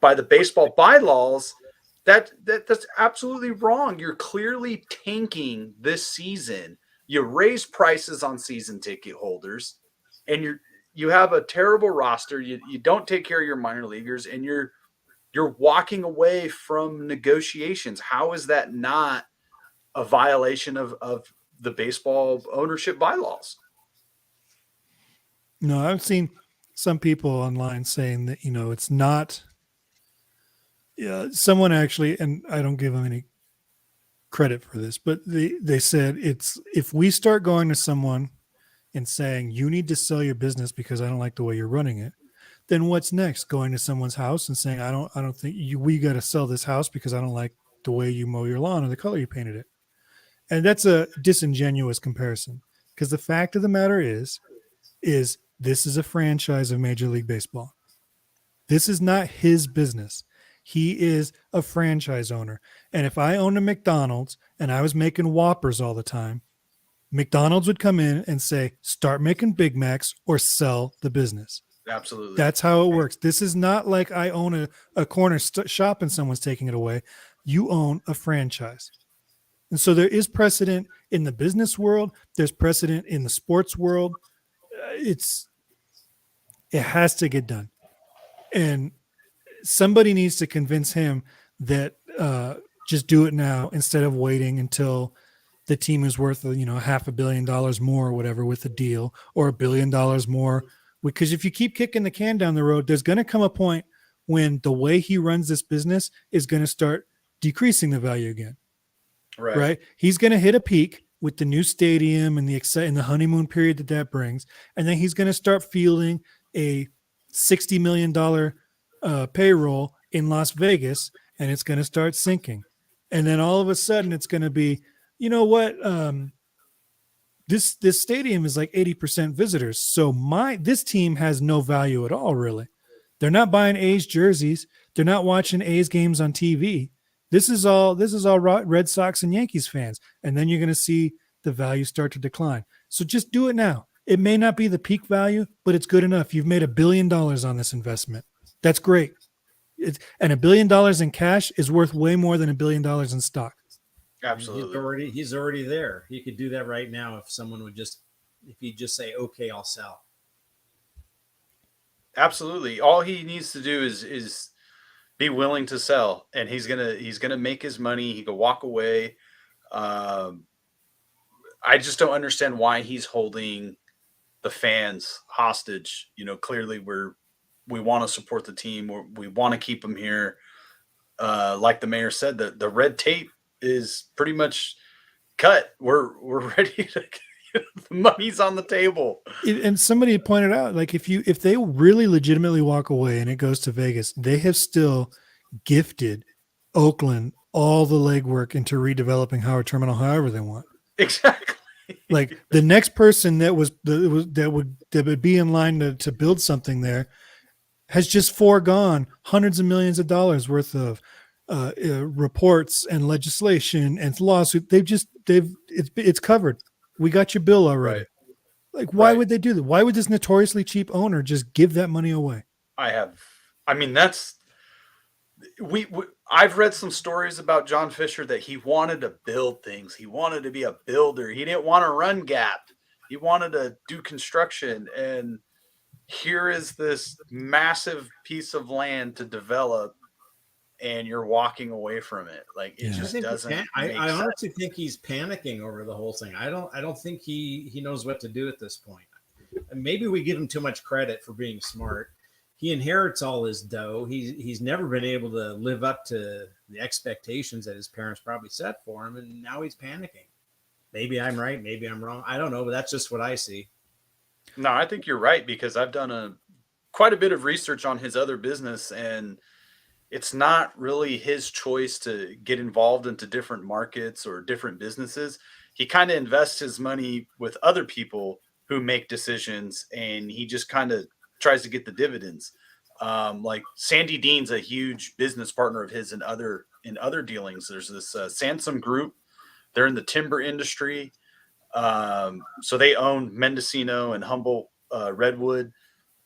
by the baseball bylaws, that's absolutely wrong. You're clearly tanking this season. You raise prices on season ticket holders, and you have a terrible roster. You don't take care of your minor leaguers, and you're walking away from negotiations. How is that not a violation of the baseball ownership bylaws? No, I've seen some people online saying that, it's not. Yeah, someone actually, and I don't give them any credit for this, but they said it's, if we start going to someone and saying, you need to sell your business because I don't like the way you're running it, then what's next? Going to someone's house and saying, I don't think we got to sell this house because I don't like the way you mow your lawn or the color you painted it. And that's a disingenuous comparison, because the fact of the matter is this is a franchise of Major League Baseball. This is not his business. He is a franchise owner. And if I owned a McDonald's and I was making Whoppers all the time, McDonald's would come in and say, start making Big Macs or sell the business. Absolutely. That's how it works. This is not like I own a corner shop and someone's taking it away. You own a franchise. And so there is precedent in the business world. There's precedent in the sports world. It has to get done. And somebody needs to convince him that just do it now instead of waiting until the team is worth, $500 million more or whatever with a deal, or $1 billion more. Because if you keep kicking the can down the road, there's going to come a point when the way he runs this business is going to start decreasing the value again. Right? He's going to hit a peak with the new stadium and the honeymoon period that brings. And then he's going to start feeling a $60 million payroll in Las Vegas, and it's going to start sinking. And then all of a sudden it's going to be, you know what? This stadium is like 80% visitors. So this team has no value at all, really. They're not buying A's jerseys. They're not watching A's games on TV. This is all Red Sox and Yankees fans. And then you're going to see the value start to decline. So just do it now. It may not be the peak value, but it's good enough. You've made $1 billion on this investment. That's great. And $1 billion in cash is worth way more than $1 billion in stock. Absolutely. He's already there. He could do that right now if he'd just say, okay, I'll sell. Absolutely. All he needs to do is be willing to sell, and he's gonna make his money. He can walk away. I just don't understand why he's holding the fans hostage. Clearly we want to support the team. We want to keep them here. Like the mayor said, the red tape is pretty much cut. We're ready to. The money's on the table. And somebody pointed out, like if they really legitimately walk away and it goes to Vegas, they have still gifted Oakland all the legwork into redeveloping Howard Terminal however they want. Exactly. Like the next person that would be in line to build something there has just foregone hundreds of millions of dollars worth of reports and legislation and lawsuit. It's covered. We got your bill already. Right. Like, why would they do that? Why would this notoriously cheap owner just give that money away? I've read some stories about John Fisher that he wanted to build things. He wanted to be a builder. He didn't want to run Gap. He wanted to do construction. And here is this massive piece of land to develop, and you're walking away from it. Like it just doesn't. I honestly think he's panicking over the whole thing. I don't think he knows what to do at this point. And maybe we give him too much credit for being smart. He inherits all his dough. He's never been able to live up to the expectations that his parents probably set for him, and now he's panicking. Maybe I'm right. Maybe I'm wrong. I don't know, but that's just what I see. No, I think you're right, because I've done quite a bit of research on his other business, and it's not really his choice to get involved into different markets or different businesses. He kind of invests his money with other people who make decisions, and he just kind of tries to get the dividends. Like Sandy Dean's a huge business partner of his in other dealings. There's this Sansom Group. They're in the timber industry. So they own Mendocino and Humboldt Redwood.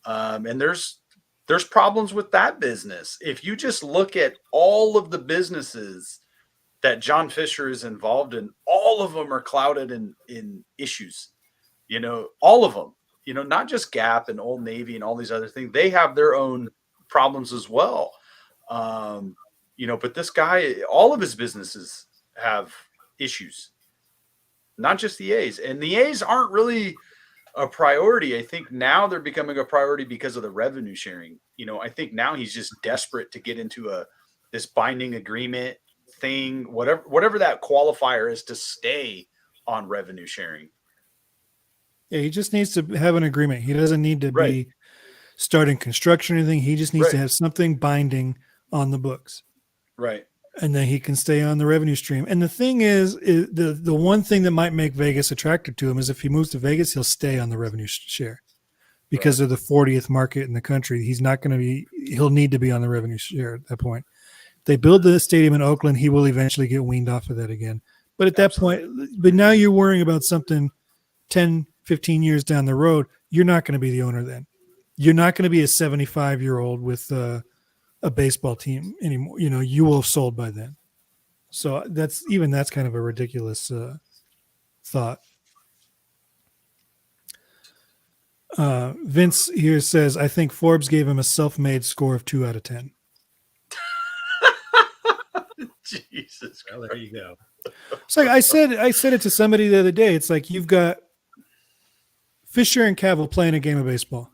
And there's problems with that business. If you just look at all of the businesses that John Fisher is involved in, all of them are clouded in issues, all of them, not just Gap and Old Navy and all these other things. They have their own problems as well. But this guy, all of his businesses have issues, not just the A's. And the A's aren't really a priority. I think now they're becoming a priority because of the revenue sharing. I think now he's just desperate to get into this binding agreement thing, whatever that qualifier is, to stay on revenue sharing. Yeah, he just needs to have an agreement. He doesn't need to be starting construction or anything. He just needs to have something binding on the books. Right. And then he can stay on the revenue stream. And the thing is the one thing that might make Vegas attractive to him is if he moves to Vegas, he'll stay on the revenue share because of the 40th market in the country. He'll need to be on the revenue share at that point. They build the stadium in Oakland, he will eventually get weaned off of that again. But at that point, but now you're worrying about something 10, 15 years down the road. You're not going to be the owner then. You're not going to be a 75-year-old with a baseball team anymore. You will have sold by then. So that's kind of a ridiculous thought. Vince here says, I think Forbes gave him a self-made score of 2 out of 10. Jesus Christ. Well, there you go. It's like I said it to somebody the other day. It's like you've got Fisher and Kaval playing a game of baseball,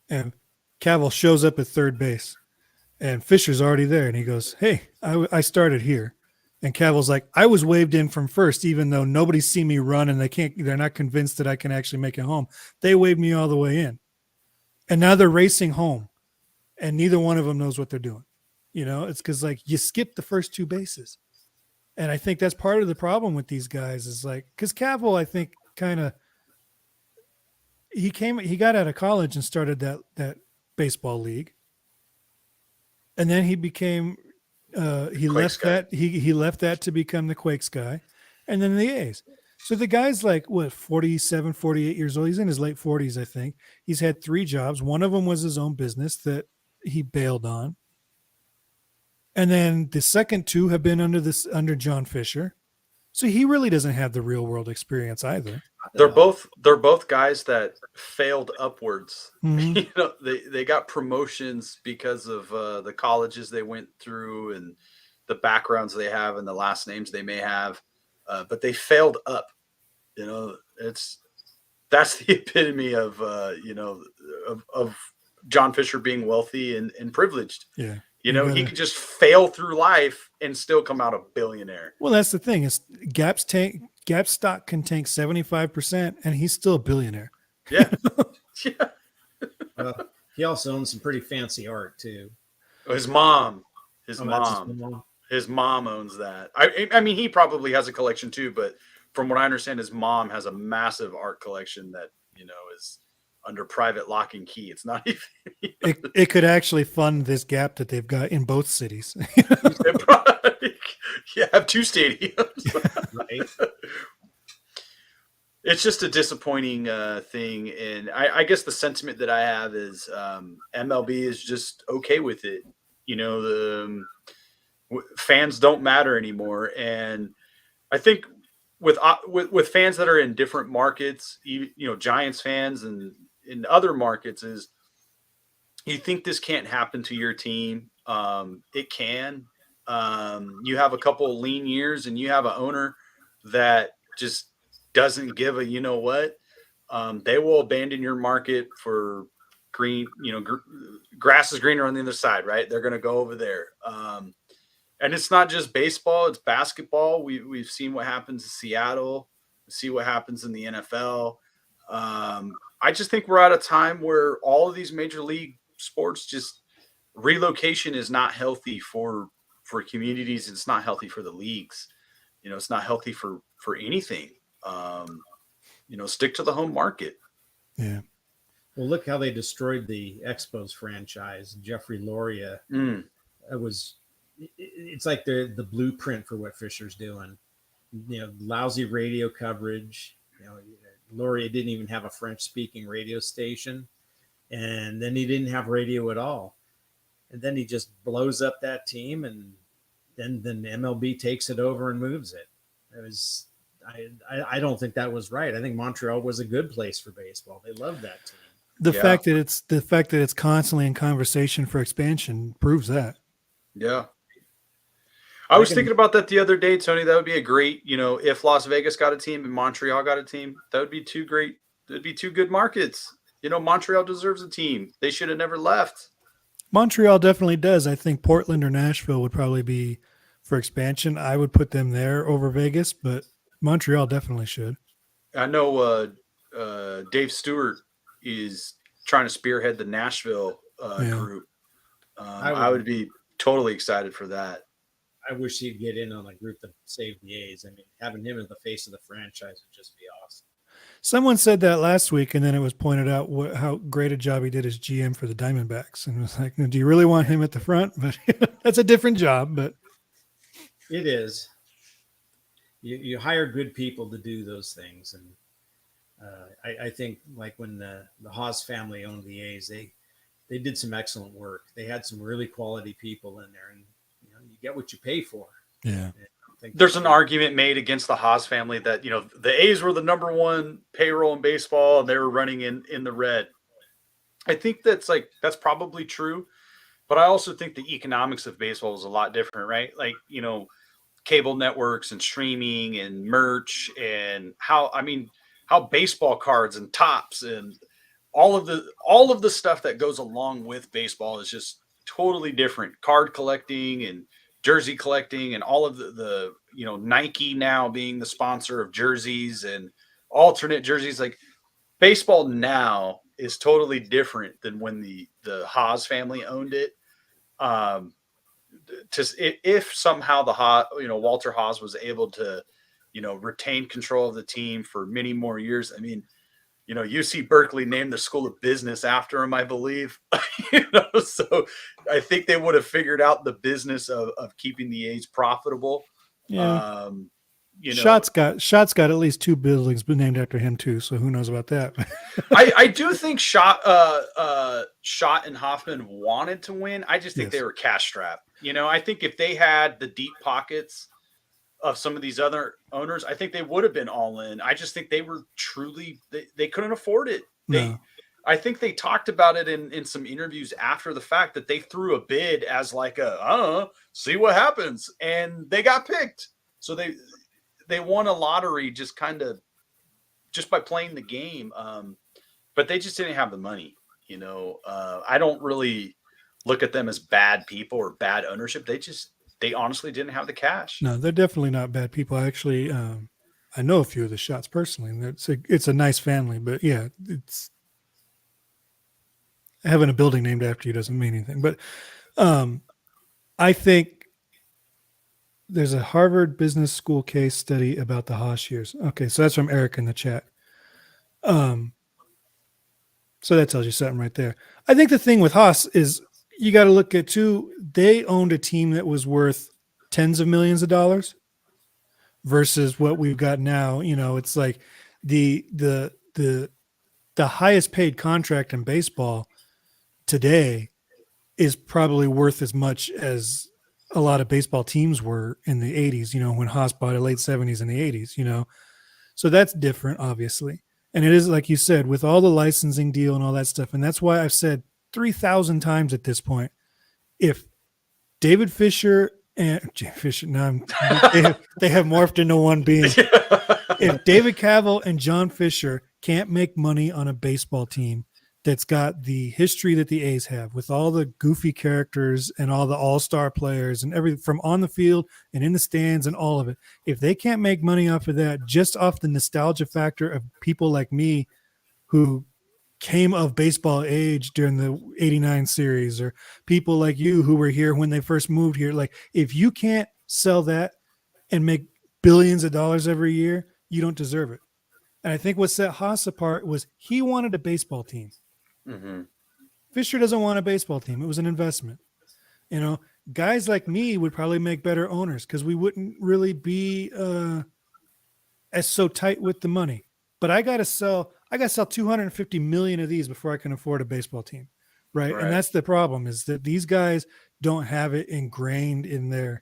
and Kaval shows up at third base, and Fisher's already there, and he goes, "Hey, I started here," and Caval's like, "I was waved in from first, even though nobody's seen me run, and they're not convinced that I can actually make it home. They waved me all the way in." And now they're racing home, and neither one of them knows what they're doing. It's because like you skip the first two bases. And I think that's part of the problem with these guys is like, because Kaval, I think, kind of he got out of college and started that baseball league, and then he became he Quakes left guy. he left that to become the Quakes guy, and then the A's. So the guy's like what 47, 48 years old. He's in his late 40s, I think. He's had 3 jobs. One of them was his own business that he bailed on. And then the second 2 have been under John Fisher. So he really doesn't have the real world experience either. They're both guys that failed upwards. Mhm. They got promotions because of the colleges they went through and the backgrounds they have and the last names they may have, but they failed up. That's the epitome of of John Fisher being wealthy and privileged. Yeah. He could just fail through life and still come out a billionaire. Well, that's the thing is Gap stock can tank 75% and he's still a billionaire. Yeah. Yeah. He also owns some pretty fancy art too. His mom That's his mom. His mom owns that. I mean, he probably has a collection too, but from what I understand, his mom has a massive art collection that, is under private lock and key. It's not even. It could actually fund this gap that they've got in both cities. Yeah, have 2 stadiums. Right. It's just a disappointing thing. And I guess the sentiment that I have is MLB is just okay with it. Fans don't matter anymore. And I think with fans that are in different markets, Giants fans and in other markets, is you think this can't happen to your team. It can. You have a couple of lean years and you have an owner that just doesn't give a, they will abandon your market for green, grass is greener on the other side, right? They're going to go over there. And it's not just baseball, it's basketball. We've seen what happens in Seattle, see what happens in the NFL. I just think we're at a time where all of these major league sports, just relocation is not healthy for communities. It's not healthy for the leagues. It's not healthy for anything. Stick to the home market. Yeah. Well, look how they destroyed the Expos franchise. Jeffrey Loria. It's like the blueprint for what Fisher's doing. Lousy radio coverage. Loria didn't even have a French-speaking radio station, and then he didn't have radio at all. And then he just blows up that team, and then MLB takes it over and moves it. It was I don't think that was right. I think Montreal was a good place for baseball. They loved that team. The fact that it's constantly in conversation for expansion proves that. Yeah. I was thinking about that the other day, Tony. That would be a great, if Las Vegas got a team and Montreal got a team, that would be 2 great. That'd be 2 good markets. Montreal deserves a team. They should have never left. Montreal definitely does. I think Portland or Nashville would probably be for expansion. I would put them there over Vegas, but Montreal definitely should. I know Dave Stewart is trying to spearhead the Nashville group. I would be totally excited for that. I wish he'd get in on a group that saved the A's. I mean, having him as the face of the franchise would just be awesome. Someone said that last week, and then it was pointed out how great a job he did as GM for the Diamondbacks. And it was like, do you really want him at the front? But that's a different job. But it is. You hire good people to do those things. And I think like when the Haas family owned the A's, they did some excellent work. They had some really quality people in there, and you get what you pay for. Yeah. There's an argument made against the Haas family that, the A's were the number 1 payroll in baseball and they were running in the red. I think that's probably true, but I also think the economics of baseball is a lot different, right? Like, cable networks and streaming and merch and how baseball cards and tops and all of the stuff that goes along with baseball is just totally different. Card collecting and jersey collecting and all of the Nike now being the sponsor of jerseys and alternate jerseys. Like baseball now is totally different than when the Haas family owned it. If somehow Walter Haas was able to, retain control of the team for many more years. I mean, UC Berkeley named the School of Business after him, I believe. So I think they would have figured out the business of keeping the A's profitable. Yeah. Shot's got at least 2 buildings named after him too. So who knows about that? I do think Schott and Hoffman wanted to win. I just think they were cash strapped. I think if they had the deep pockets of some of these other owners, I think they would have been all in. I just think they were truly they couldn't afford it. I think they talked about it in some interviews after the fact that they threw a bid as like see what happens, and they got picked. So they won a lottery just by playing the game. But they just didn't have the money. I don't really look at them as bad people or bad ownership. They honestly didn't have the cash. No, they're definitely not bad people. I actually, I know a few of the Shots personally, and it's a nice family. But yeah, it's having a building named after you doesn't mean anything. But I think there's a Harvard Business School case study about the Haas years. Okay, so that's from Eric in the chat. So that tells you something right there. I think the thing with Haas is you got to look at too. They owned a team that was worth tens of millions of dollars versus what we've got now. It's like the highest paid contract in baseball today is probably worth as much as a lot of baseball teams were in the 80s, when Haas bought it, late 70s and the 80s, So that's different, obviously. And it is, like you said, with all the licensing deal and all that stuff. And that's why I've said 3,000 times at this point, if David Fisher and Jay Fisher, they have morphed into one being. If David Kaval and John Fisher can't make money on a baseball team that's got the history that the A's have, with all the goofy characters and all the all-star players and everything from on the field and in the stands and all of it, if they can't make money off of that, just off the nostalgia factor of people like me who came of baseball age during the 89 series, or people like you who were here when they first moved here, like if you can't sell that and make billions of dollars every year, you don't deserve it. And I think what set Haas apart was he wanted a baseball team. Mm-hmm. Fisher doesn't want a baseball team. It was an investment. Guys like me would probably make better owners because we wouldn't really be as so tight with the money. But I got to sell 250 million of these before I can afford a baseball team. Right. And that's the problem, is that these guys don't have it ingrained in their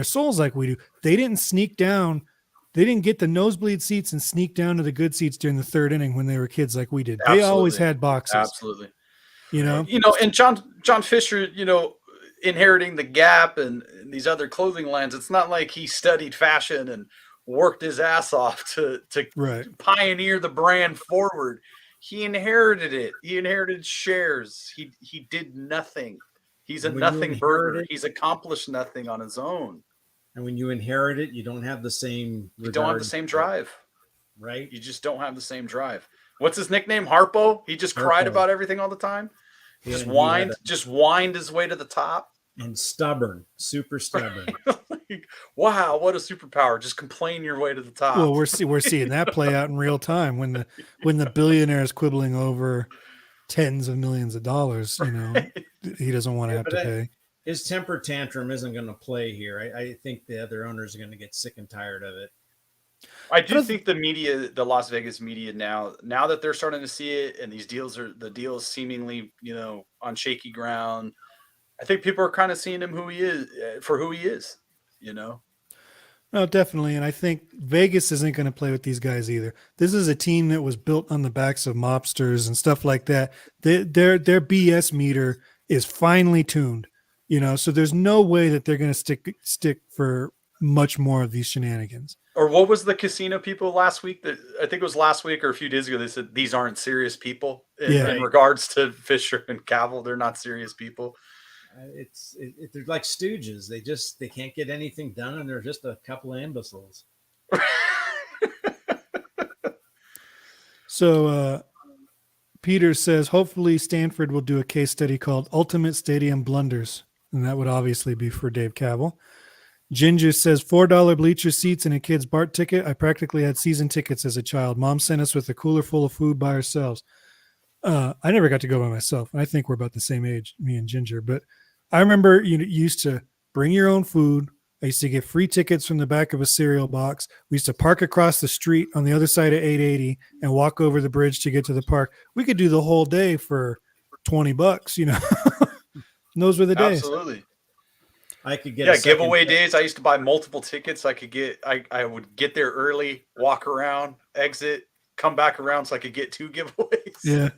souls like we do. They didn't sneak down. They didn't get the nosebleed seats and sneak down to the good seats during the third inning when they were kids like we did. Absolutely. They always had boxes. Absolutely. And John Fisher, inheriting the Gap and these other clothing lines, it's not like he studied fashion and worked his ass off to pioneer the brand forward. He inherited it. He inherited shares. He did nothing. He's a nothing burger. He's accomplished nothing on his own. And when you inherit it, you don't have the same regard. You don't have the same drive. Right? You just don't have the same drive. What's his nickname? Harpo? He just cried about everything all the time? Yeah, just whined his way to the top? And stubborn. Super stubborn. Wow, what a superpower. Just complain your way to the top. Well, we're seeing that play out in real time when the billionaire is quibbling over tens of millions of dollars, he doesn't want to have to pay. His temper tantrum isn't going to play here. I think the other owners are going to get sick and tired of it. I do think the media, the Las Vegas media now that they're starting to see it and these deals seemingly, on shaky ground, I think people are kind of seeing him for who he is, No, definitely. And I think Vegas isn't going to play with these guys either. This is a team that was built on the backs of mobsters and stuff like that. Their BS meter is finely tuned. So there's no way that they're going to stick for much more of these shenanigans. Or what was the casino people last week? That I think it was last week or a few days ago. They said these aren't serious people in regards to Fisher and Kaval. They're not serious people. They're like stooges. They can't get anything done, and they're just a couple of imbeciles. So Peter says, hopefully Stanford will do a case study called Ultimate Stadium Blunders. And that would obviously be for Dave Kaval. Ginger says, $4 bleacher seats and a kid's BART ticket. I practically had season tickets as a child. Mom sent us with a cooler full of food by ourselves. I never got to go by myself. I think we're about the same age, me and Ginger. But I remember you used to bring your own food. I used to get free tickets from the back of a cereal box. We used to park across the street on the other side of 880 and walk over the bridge to get to the park. We could do the whole day for $20, you know. Those were the days. Absolutely. I could get giveaway days. I used to buy multiple tickets. I would get there early, walk around, exit, come back around so I could get 2 giveaways. Yeah.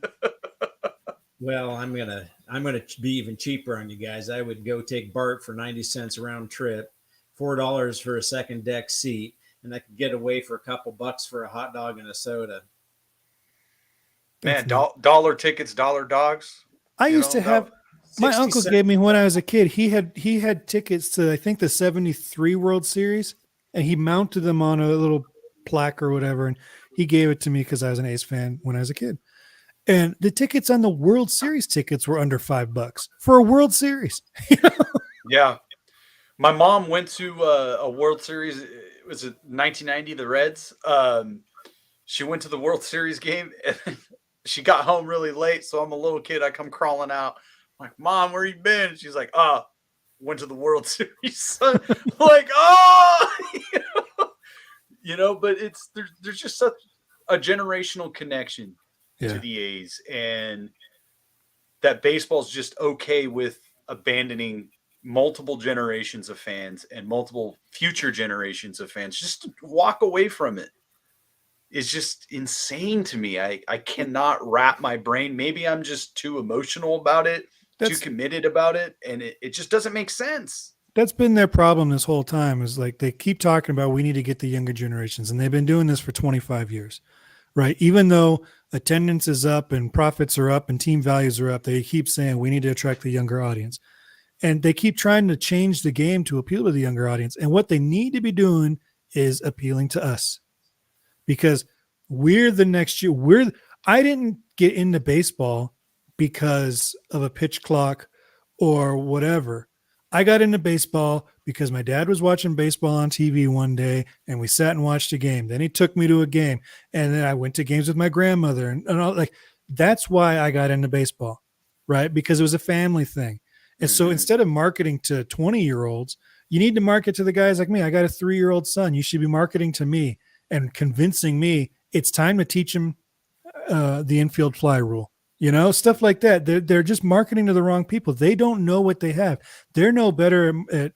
Well, I'm gonna be even cheaper on you guys. I would go take BART for 90 cents a round trip, $4 for a second deck seat, and I could get away for a couple bucks for a hot dog and a soda. Man, dollar tickets, dollar dogs. I used to have. My uncle gave me when I was a kid. He had tickets to, I think, the 73 World Series, and he mounted them on a little plaque or whatever, and he gave it to me because I was an A's fan when I was a kid. And the tickets on the World Series tickets were under $5 for a World Series. Yeah. My mom went to a World Series. It was 1990, the Reds. She went to the World Series game, and she got home really late, so I'm a little kid. I come crawling out. I'm like, Mom, where you been? She's like, went to the World Series. I'm like, but there's just such a generational connection to the A's, and that baseball's just okay with abandoning multiple generations of fans and multiple future generations of fans. Just to walk away from it is just insane to me. I cannot wrap my brain. Maybe I'm just too emotional about it. Too committed about it, and it just doesn't make sense. That's been their problem this whole time, is like they keep talking about we need to get the younger generations, and they've been doing this for 25 years, right? Even though attendance is up and profits are up and team values are up, they keep saying we need to attract the younger audience. And they keep trying to change the game to appeal to the younger audience. And what they need to be doing is appealing to us, because we're the next year. I didn't get into baseball because of a pitch clock or whatever. I got into baseball because my dad was watching baseball on TV one day, and we sat and watched a game. Then he took me to a game, and then I went to games with my grandmother, and all, like, that's why I got into baseball, right? Because it was a family thing. And so instead of marketing to 20-year-olds, you need to market to the guys like me. I got a 3-year-old son. You should be marketing to me and convincing me it's time to teach him the infield fly rule. Stuff like that. They're just marketing to the wrong people. They don't know what they have. They're no better at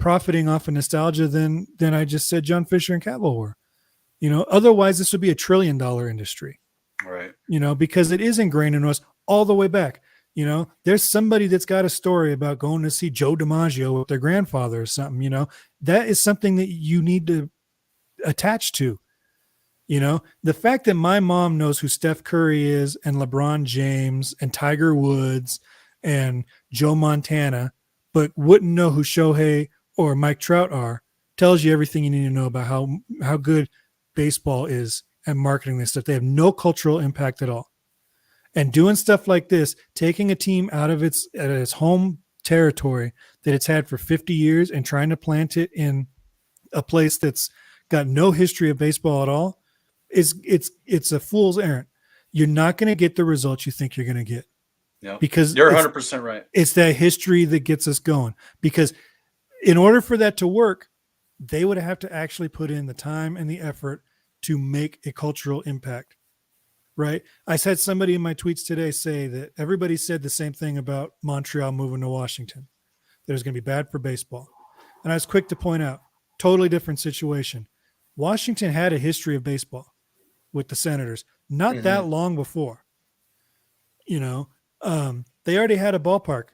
profiting off of nostalgia than I just said John Fisher and Kaval were. Otherwise this would be $1 trillion industry. Right. Because it is ingrained in us all the way back. There's somebody that's got a story about going to see Joe DiMaggio with their grandfather or something. That is something that you need to attach to. The fact that my mom knows who Steph Curry is and LeBron James and Tiger Woods and Joe Montana, but wouldn't know who Shohei or Mike Trout are, tells you everything you need to know about how good baseball is at marketing this stuff. They have no cultural impact at all. And doing stuff like this, taking a team out of its home territory that it's had for 50 years and trying to plant it in a place that's got no history of baseball at all, it's a fool's errand. You're not going to get the results you think you're going to get. Yeah, because you're 100% right. It's that history that gets us going. Because in order for that to work, they would have to actually put in the time and the effort to make a cultural impact. Right? I had somebody in my tweets today say that everybody said the same thing about Montreal moving to Washington. That it was going to be bad for baseball. And I was quick to point out, totally different situation. Washington had a history of baseball with the Senators, not that long before. They already had a ballpark.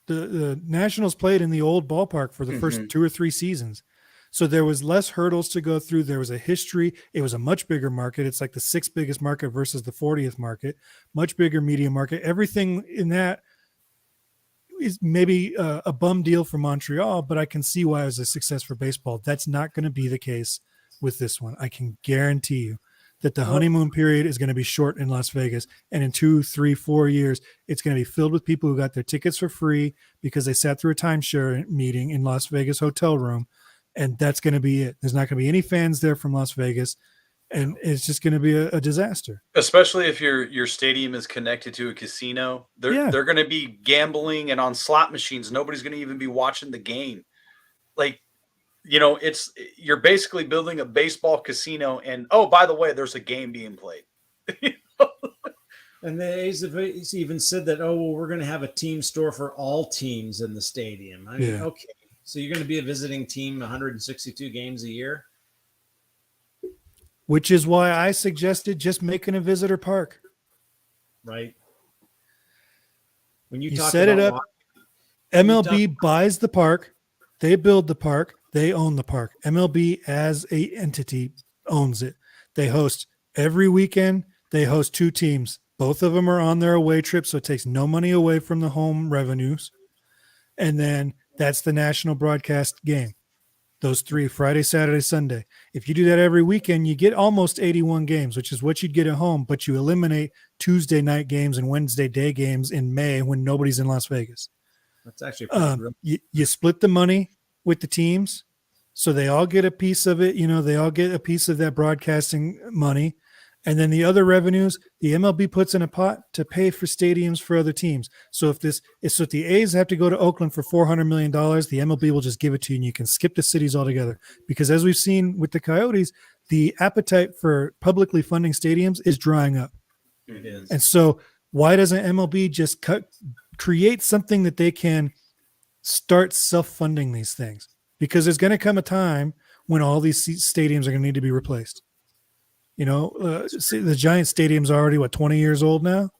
The Nationals played in the old ballpark for the first 2 or 3 seasons. So there was less hurdles to go through. There was a history. It was a much bigger market. It's like the 6th biggest market versus the 40th market, much bigger media market. Everything in that is maybe a bum deal for Montreal, but I can see why it was a success for baseball. That's not going to be the case with this one. I can guarantee you that the honeymoon period is going to be short in Las Vegas. And in 2, 3, 4 years, it's going to be filled with people who got their tickets for free because they sat through a timeshare meeting in Las Vegas hotel room. And that's going to be it. There's not going to be any fans there from Las Vegas. And it's just going to be a disaster. Especially if your stadium is connected to a casino. They're going to be gambling and on slot machines. Nobody's going to even be watching the game. Like, you're basically building a baseball casino, and oh, by the way, there's a game being played. And the A's have even said that, oh, well, we're going to have a team store for all teams in the stadium. I mean, okay, so you're going to be a visiting team 162 games a year? Which is why I suggested just making a visitor park. Right. When you set it up, MLB buys the park, they build the park, they own the park. MLB as a entity owns it. They host every weekend. They host 2 teams. Both of them are on their away trip, so it takes no money away from the home revenues. And then that's the national broadcast game. Those 3, Friday, Saturday, Sunday. If you do that every weekend, you get almost 81 games, which is what you'd get at home, but you eliminate Tuesday night games and Wednesday day games in May when nobody's in Las Vegas. That's actually you split the money with the teams, so they all get a piece of it. They all get a piece of that broadcasting money. And then the other revenues, the MLB puts in a pot to pay for stadiums for other teams. So if the A's have to go to Oakland for $400 million, the MLB will just give it to you and you can skip the cities altogether. Because as we've seen with the Coyotes, the appetite for publicly funding stadiums is drying up. It is. And so why doesn't MLB just create something that they can start self-funding these things? Because there's going to come a time when all these stadiums are going to need to be replaced. The Giants stadium's already 20 years old now?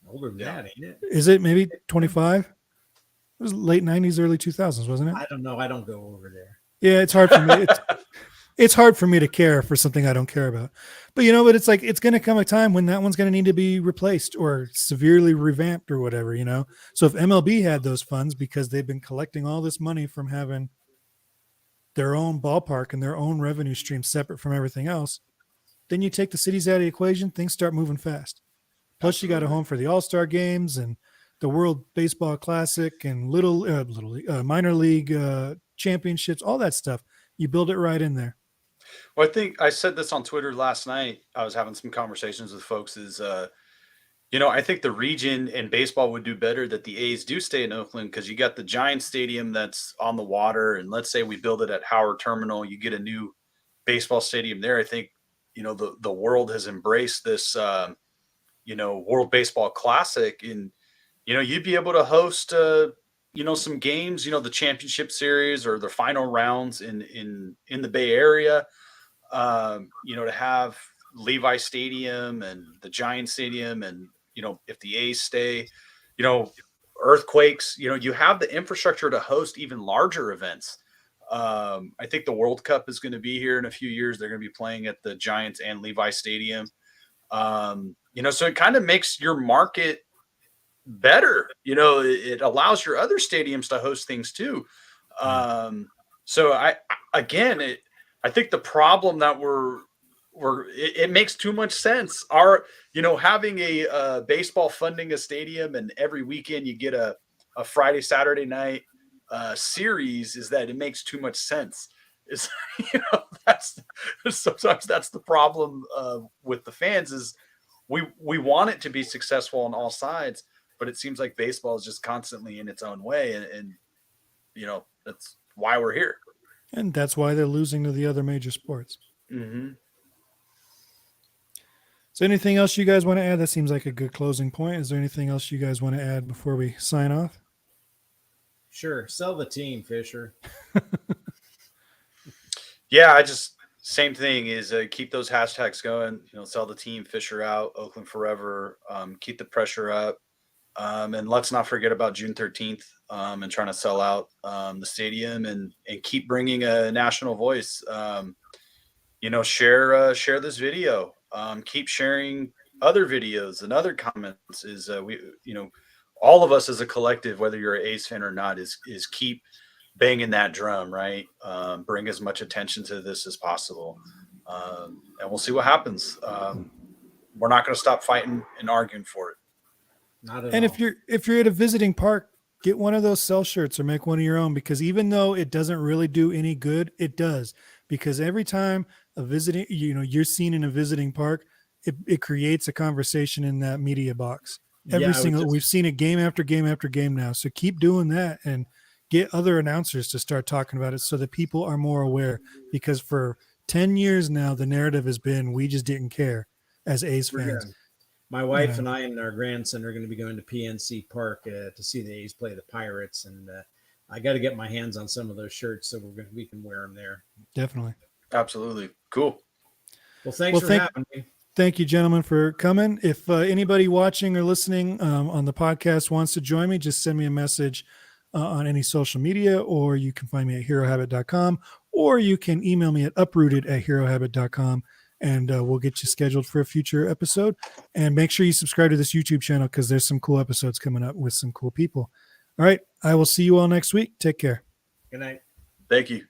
Older than that, ain't it? Is it maybe 25? It was late 90s, early 2000s, wasn't it? I don't know. I don't go over there. Yeah, it's hard for me. It's hard for me to care for something I don't care about. But it's like it's going to come a time when that one's going to need to be replaced or severely revamped or whatever, So if MLB had those funds because they've been collecting all this money from having their own ballpark and their own revenue stream separate from everything else, then you take the cities out of the equation, things start moving fast. Plus, you got a home for the All-Star games and the World Baseball Classic and minor league championships, all that stuff. You build it right in there. Well, I think I said this on Twitter last night. I was having some conversations with folks. I think the region and baseball would do better that the A's do stay in Oakland because you got the Giants Stadium that's on the water, and let's say we build it at Howard Terminal, you get a new baseball stadium there. I think the world has embraced this, World Baseball Classic, and you'd be able to host, some games, the championship series or the final rounds in the Bay Area. To have Levi Stadium and the Giant Stadium, and if the A's stay, earthquakes, you have the infrastructure to host even larger events. I think the World Cup is going to be here in a few years. They're going to be playing at the Giants and Levi Stadium. So it kind of makes your market better. It allows your other stadiums to host things too. So I think the problem that it makes too much sense. Having a baseball funding a stadium and every weekend you get a Friday, Saturday night series is that it makes too much sense. Sometimes that's the problem with the fans is we want it to be successful on all sides, but it seems like baseball is just constantly in its own way, and that's why we're here, and that's why they're losing to the other major sports. Mm-hmm. So anything else you guys want to add? That seems like a good closing point. Is there anything else you guys want to add before we sign off? Sure. Sell the team, Fisher. Yeah, same thing is keep those hashtags going, sell the team, Fisher out, Oakland forever, keep the pressure up. And let's not forget about June 13th and trying to sell out the stadium and keep bringing a national voice. Share this video, keep sharing other videos and other comments all of us as a collective, whether you're an A's fan or not, is keep banging that drum, right? Bring as much attention to this as possible. And we'll see what happens. We're not going to stop fighting and arguing for it. Not at And all. if you're at a visiting park, get one of those cell shirts or make one of your own, because even though it doesn't really do any good, it does. Because every time you're seen in a visiting park, it creates a conversation in that media box. We've seen it game after game after game now. So keep doing that and get other announcers to start talking about it so that people are more aware. Because for 10 years now, the narrative has been, we just didn't care as A's fans. My wife and I and our grandson are going to be going to PNC Park to see the A's play the Pirates, and I got to get my hands on some of those shirts so we can wear them there. Definitely. Absolutely. Cool. Well, thanks for having me. Thank you, gentlemen, for coming. If anybody watching or listening on the podcast wants to join me, just send me a message on any social media, or you can find me at herohabit.com, or you can email me at uprooted@herohabit.com. And we'll get you scheduled for a future episode. And make sure you subscribe to this YouTube channel, because there's some cool episodes coming up with some cool people. All right. I will see you all next week. Take care. Good night. Thank you.